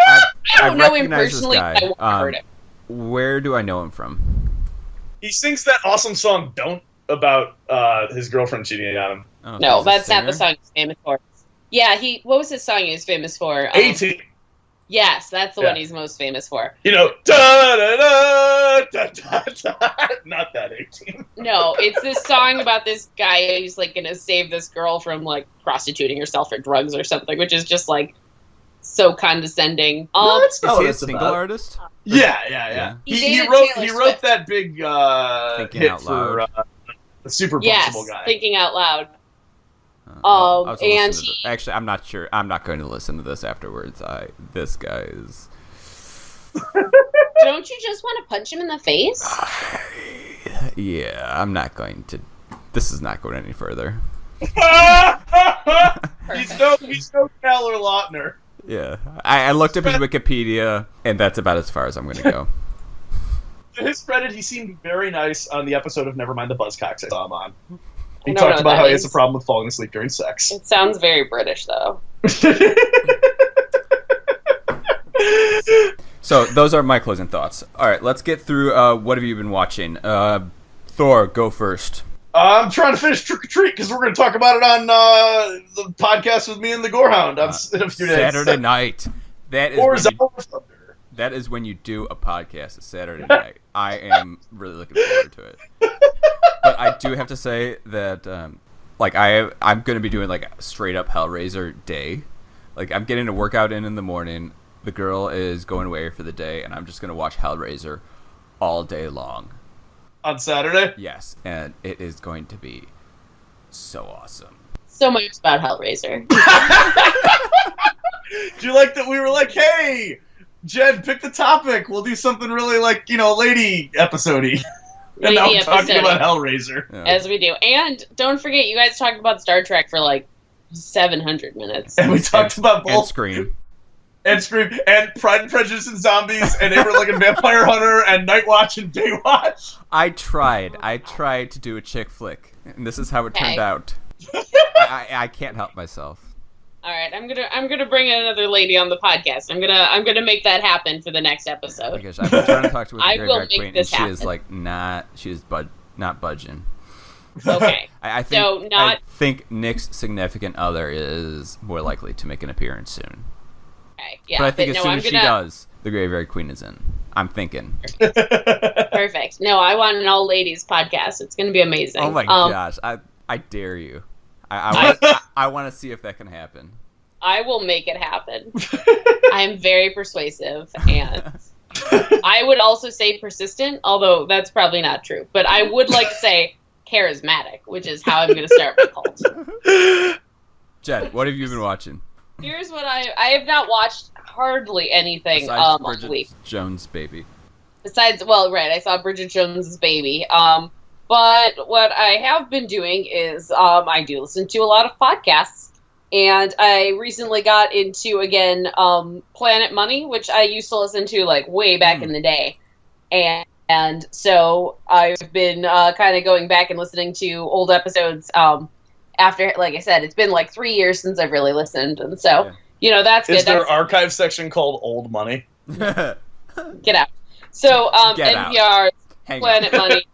don't know him recognize this personally, guy. but I won't hurt him. Where do I know him from? He sings that awesome song "Don't" about his girlfriend cheating on him. Oh, No, he's a that's not the singer? song he's famous for. Yeah, what was his song he was famous for? 18. Yes, that's the Yeah. one he's most famous for. Da da da da da da. Not that 18. No, it's this song about this guy who's like gonna save this girl from like prostituting herself for drugs or something, which is just like so condescending. Is he a single artist? Yeah. He He dated wrote Taylor he wrote Swift. that big Thinking hit Out for Loud. the super Yes, punchable guy. thinking out loud. I'll also and listen to actually, I'm not sure. I'm not going to listen to this afterwards. This guy is. Don't you just want to punch him in the face? Yeah, I'm not going to. This is not going any further. He's no Taylor Lautner. Yeah, I looked up his Wikipedia, and that's about as far as I'm going to go. To his credit, he seemed very nice on the episode of Nevermind the Buzzcocks I saw him on. He I don't know talked what about that how he has is. a problem with falling asleep during sex. It sounds very British, though. So those are my closing thoughts. All right, let's get through. What have you been watching? Thor, go first. I'm trying to finish Trick or Treat because we're going to talk about it on the podcast with me and the Gorehound in a few days. Saturday night. That is that is when you do a podcast. It's Saturday night. I am really looking forward to it. But I do have to say that, I'm going to be doing like a straight up Hellraiser day. Like I'm getting a workout in the morning. The girl is going away for the day, and I'm just going to watch Hellraiser all day long. On Saturday? Yes, and it is going to be so awesome. So much about Hellraiser. Do you like that we were like, hey, Jen, pick the topic. We'll do something really lady episode-y. And now we're talking about Hellraiser. Yeah. As we do. And don't forget, you guys talked about Star Trek for 700 minutes. And we talked about both. And Scream. And Pride and Prejudice and Zombies, and Abraham Lincoln Vampire Hunter, and Night Watch and Day Watch. I tried to do a chick flick, and this is how it turned out. I can't help myself. All right, I'm gonna bring in another lady on the podcast. I'm gonna make that happen for the next episode. I've been trying to talk to her I will drag queen, and she is not budging. Okay. I think Nick's significant other is more likely to make an appearance soon. Okay, yeah, but I think as soon as she does, the Graveyard Queen is in. I'm thinking. Perfect. No, I want an all ladies podcast. It's going to be amazing. Oh my gosh, I dare you. I want to see if that can happen. I will make it happen. I am very persuasive, and I would also say persistent, although that's probably not true. But I would like to say charismatic, which is how I'm going to start my cult. Jen, what have you been watching? Here's what I have not watched hardly anything besides all week. Jones' Baby. I saw Bridget Jones's Baby. But what I have been doing is I do listen to a lot of podcasts, and I recently got into again Planet Money, which I used to listen to way back in the day, and so I've been kind of going back and listening to old episodes. After, like I said, it's been 3 years since I've really listened, and so, that's good. Is there an archive section called Old Money? Get out. So, NPR's Planet Money,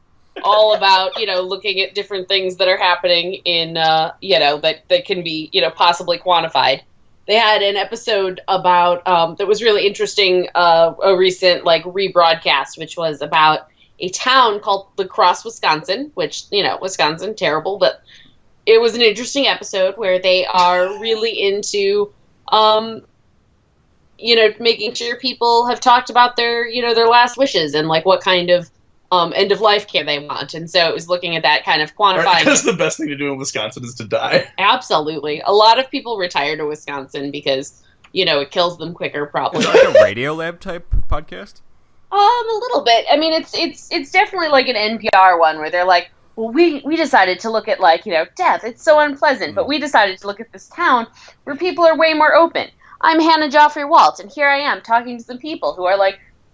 all about, looking at different things that are happening in, that can be, possibly quantified. They had an episode about, that was really interesting, a recent, rebroadcast, which was about a town called La Crosse, Wisconsin, which, Wisconsin, terrible, but it was an interesting episode where they are really into, making sure people have talked about their, their last wishes and what kind of end of life care they want. And so it was looking at that kind of quantifying. Because the best thing to do in Wisconsin is to die. Absolutely. A lot of people retire to Wisconsin because, it kills them quicker, probably. Is it like a Radiolab type podcast? A little bit. I mean, it's definitely like an NPR one where they're like, well, we decided to look at death. It's so unpleasant, but we decided to look at this town where people are way more open. I'm Hannah Joffrey Waltz, and here I am talking to some people who are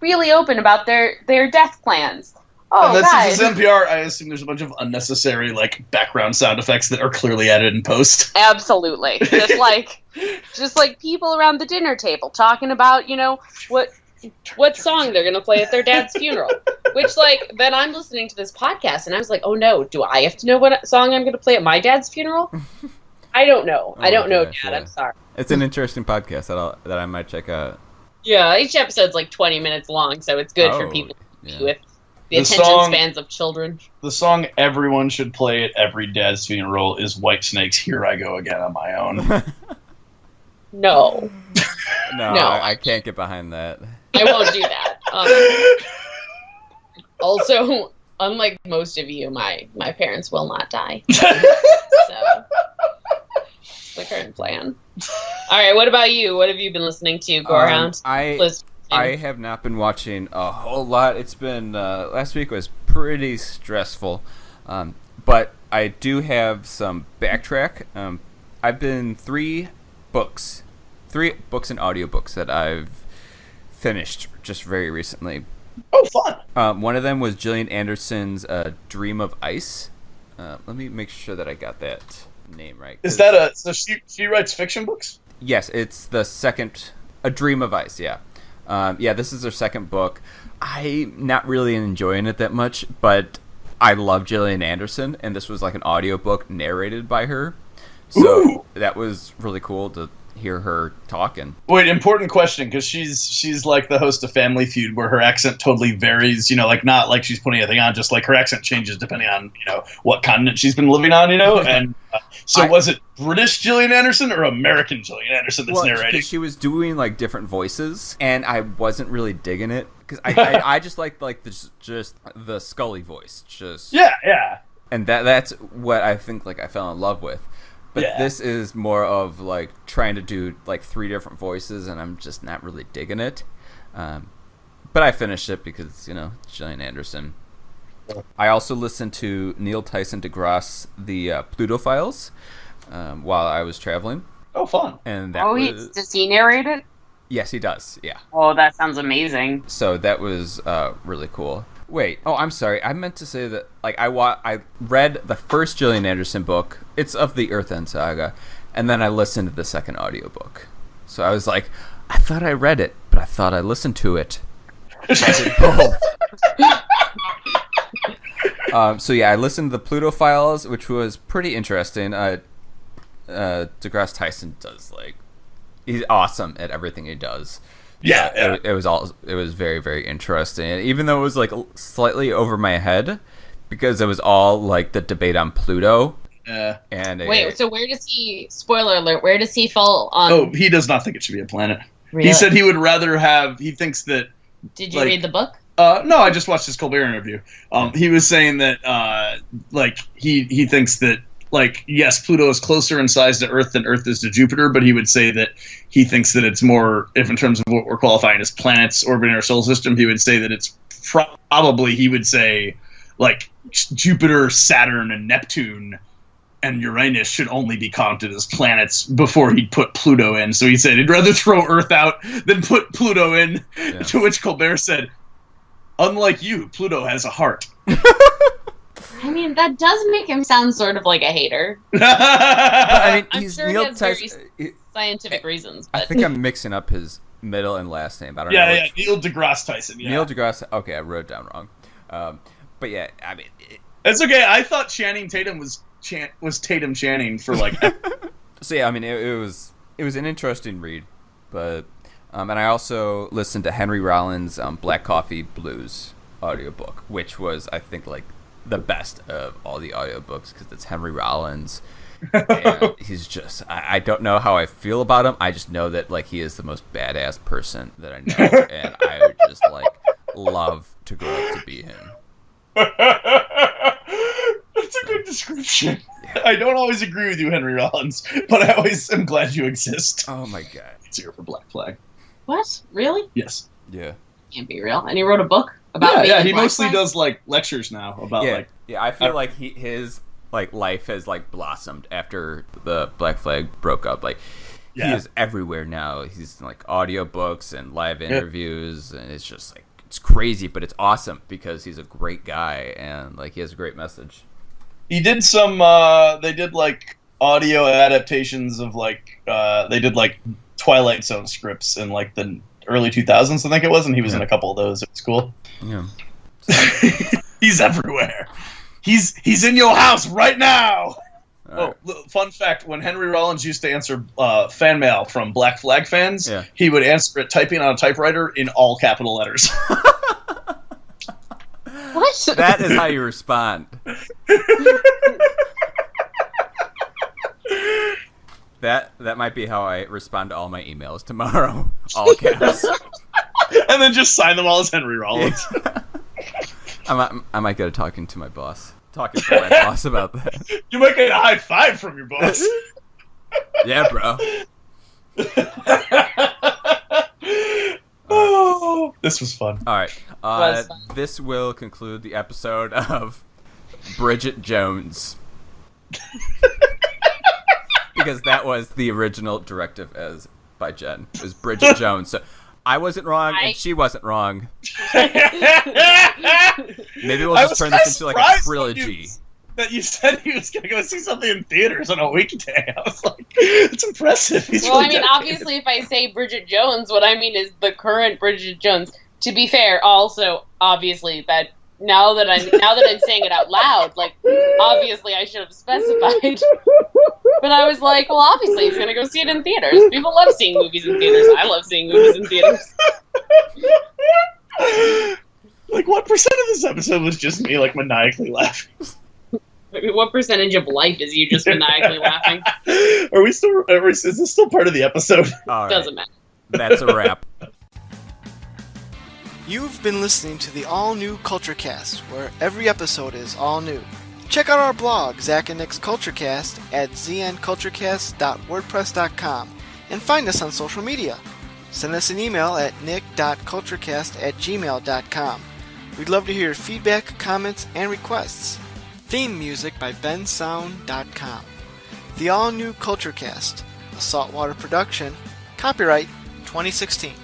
really open about their death plans. Oh, and guys. Since it's NPR, I assume there's a bunch of unnecessary background sound effects that are clearly added in post. Absolutely, just like people around the dinner table talking about what song they're gonna play at their dad's funeral. Which then I'm listening to this podcast and I was like, oh no, do I have to know what song I'm gonna play at my dad's funeral? I don't know. I don't know, Dad. Yeah. I'm sorry. It's an interesting podcast that I might check out. Yeah, each episode's 20 minutes long, so it's good for people with the attention spans of children. The song everyone should play at every dad's funeral is Whitesnake's "Here I Go Again on My Own." No. No, I can't get behind that. I won't do that. Also, unlike most of you, my parents will not die. So, it's the current plan. All right, what about you? What have you been listening to, Gorehound? I have not been watching a whole lot. It's been last week was pretty stressful, but I do have some backtrack. I've been three books and audiobooks that I've finished just very recently. Oh, fun! One of them was Gillian Anderson's Dream of Ice. Let me make sure that I got that name right. Is that so she writes fiction books? Yes, it's the second, A Dream of Ice, yeah. This is their second book. I'm not really enjoying it that much, but I love Gillian Anderson, and this was like an audiobook narrated by her. So that was really cool to hear her talking. Wait, important question, because she's like the host of Family Feud, where her accent totally varies. Like not like she's putting anything on, just like her accent changes depending on what continent she's been living on. And was it British Gillian Anderson or American Gillian Anderson that's narrating? She was doing like different voices, and I wasn't really digging it because I just liked like just the Scully voice, just yeah, and that's what I think like I fell in love with. But this is more of like trying to do like 3 different voices, and I'm just not really digging it. But I finished it because it's Gillian Anderson. I also listened to Neil Tyson deGrasse the Pluto Files while I was traveling. Oh, fun! And does he narrate it? Yes, he does. Yeah. Oh, that sounds amazing. So that was really cool. Wait. Oh, I'm sorry. I meant to say that like I read the first Gillian Anderson book. It's of the Earth End Saga, and then I listened to the second audiobook. So I was like, I thought I read it, but I thought I listened to it. I did both. So yeah, I listened to the Pluto Files, which was pretty interesting. DeGrasse Tyson does he's awesome at everything he does. Yeah. It was very, very interesting. And even though it was like slightly over my head, because it was all like the debate on Pluto. So where does he? Spoiler alert! Where does he fall on? Oh, he does not think it should be a planet. Really? He said he would rather have. He thinks that. Did you read the book? No, I just watched his Colbert interview. He was saying that he thinks that. Yes, Pluto is closer in size to Earth than Earth is to Jupiter, but he would say that he thinks that it's more, if in terms of what we're qualifying as planets orbiting our solar system, he would say that it's probably, he would say, Jupiter, Saturn, and Neptune and Uranus should only be counted as planets before he'd put Pluto in. So he said he'd rather throw Earth out than put Pluto in, to which Colbert said, unlike you, Pluto has a heart. I mean, that does make him sound sort of like a hater. I'm sure he has very scientific reasons. But. I think I'm mixing up his middle and last name. I don't know. Yeah, Neil deGrasse Tyson. Yeah. Neil deGrasse. Okay, I wrote it down wrong. But yeah, I mean, it's okay. I thought Channing Tatum was Tatum Channing for So yeah, I mean, it was an interesting read, but and I also listened to Henry Rollins' Black Coffee Blues audiobook, which was I think the best of all the audiobooks because it's Henry Rollins, and he's just I don't know how I feel about him. I just know that he is the most badass person that I know, and I would just love to grow up to be him. That's a good description. Yeah. I don't always agree with you, Henry Rollins, but I always am glad you exist. Oh my god. It's here for Black Flag. What? Really? Yes. Yeah. Can't be real. And he wrote a book about Yeah, he mostly does lectures now about Yeah, I feel his life has blossomed after the Black Flag broke up. He is everywhere now. He's in audiobooks and live interviews, and it's just it's crazy, but it's awesome because he's a great guy and he has a great message. He did some they did audio adaptations of they did Twilight Zone scripts in the early 2000s, I think it was, and he was in a couple of those. It was cool. Yeah. He's everywhere. He's in your house right now. Fun fact, when Henry Rollins used to answer fan mail from Black Flag fans, he would answer it typing on a typewriter in all capital letters. What? That is how you respond. That might be how I respond to all my emails tomorrow. All caps. And then just sign them all as Henry Rollins. Yeah. I might go talking to my boss. Talking to my boss about that. You might get a high five from your boss. Yeah, bro. Oh, this was fun. All right. This will conclude the episode of Bridget Jones. Because that was the original directive by Jenn. It was Bridget Jones. So I wasn't wrong, and she wasn't wrong. Maybe we'll just turn this into a trilogy. that you said he was going to go see something in theaters on a weekday. I was like, it's impressive. He's well, really I mean, dedicated. obviously, if I say Bridget Jones, what I mean is the current Bridget Jones. To be fair, also, obviously, that now that I'm saying it out loud, like, obviously I should have specified. But I was like, well, obviously he's gonna go see it in theaters. People love seeing movies in theaters. I love seeing movies in theaters. Like, what percent of this episode was just me, like, maniacally laughing? I mean, what percentage of life is you just maniacally laughing? Is this still part of the episode? All right. Doesn't matter. That's a wrap. You've been listening to the all-new CultureCast, where every episode is all new. Check out our blog, Zach and Nick's CultureCast, at znculturecast.wordpress.com, and find us on social media. Send us an email at nick.culturecast@gmail.com. We'd love to hear your feedback, comments, and requests. Theme music by bensound.com. The all-new CultureCast, a saltwater production, copyright 2016.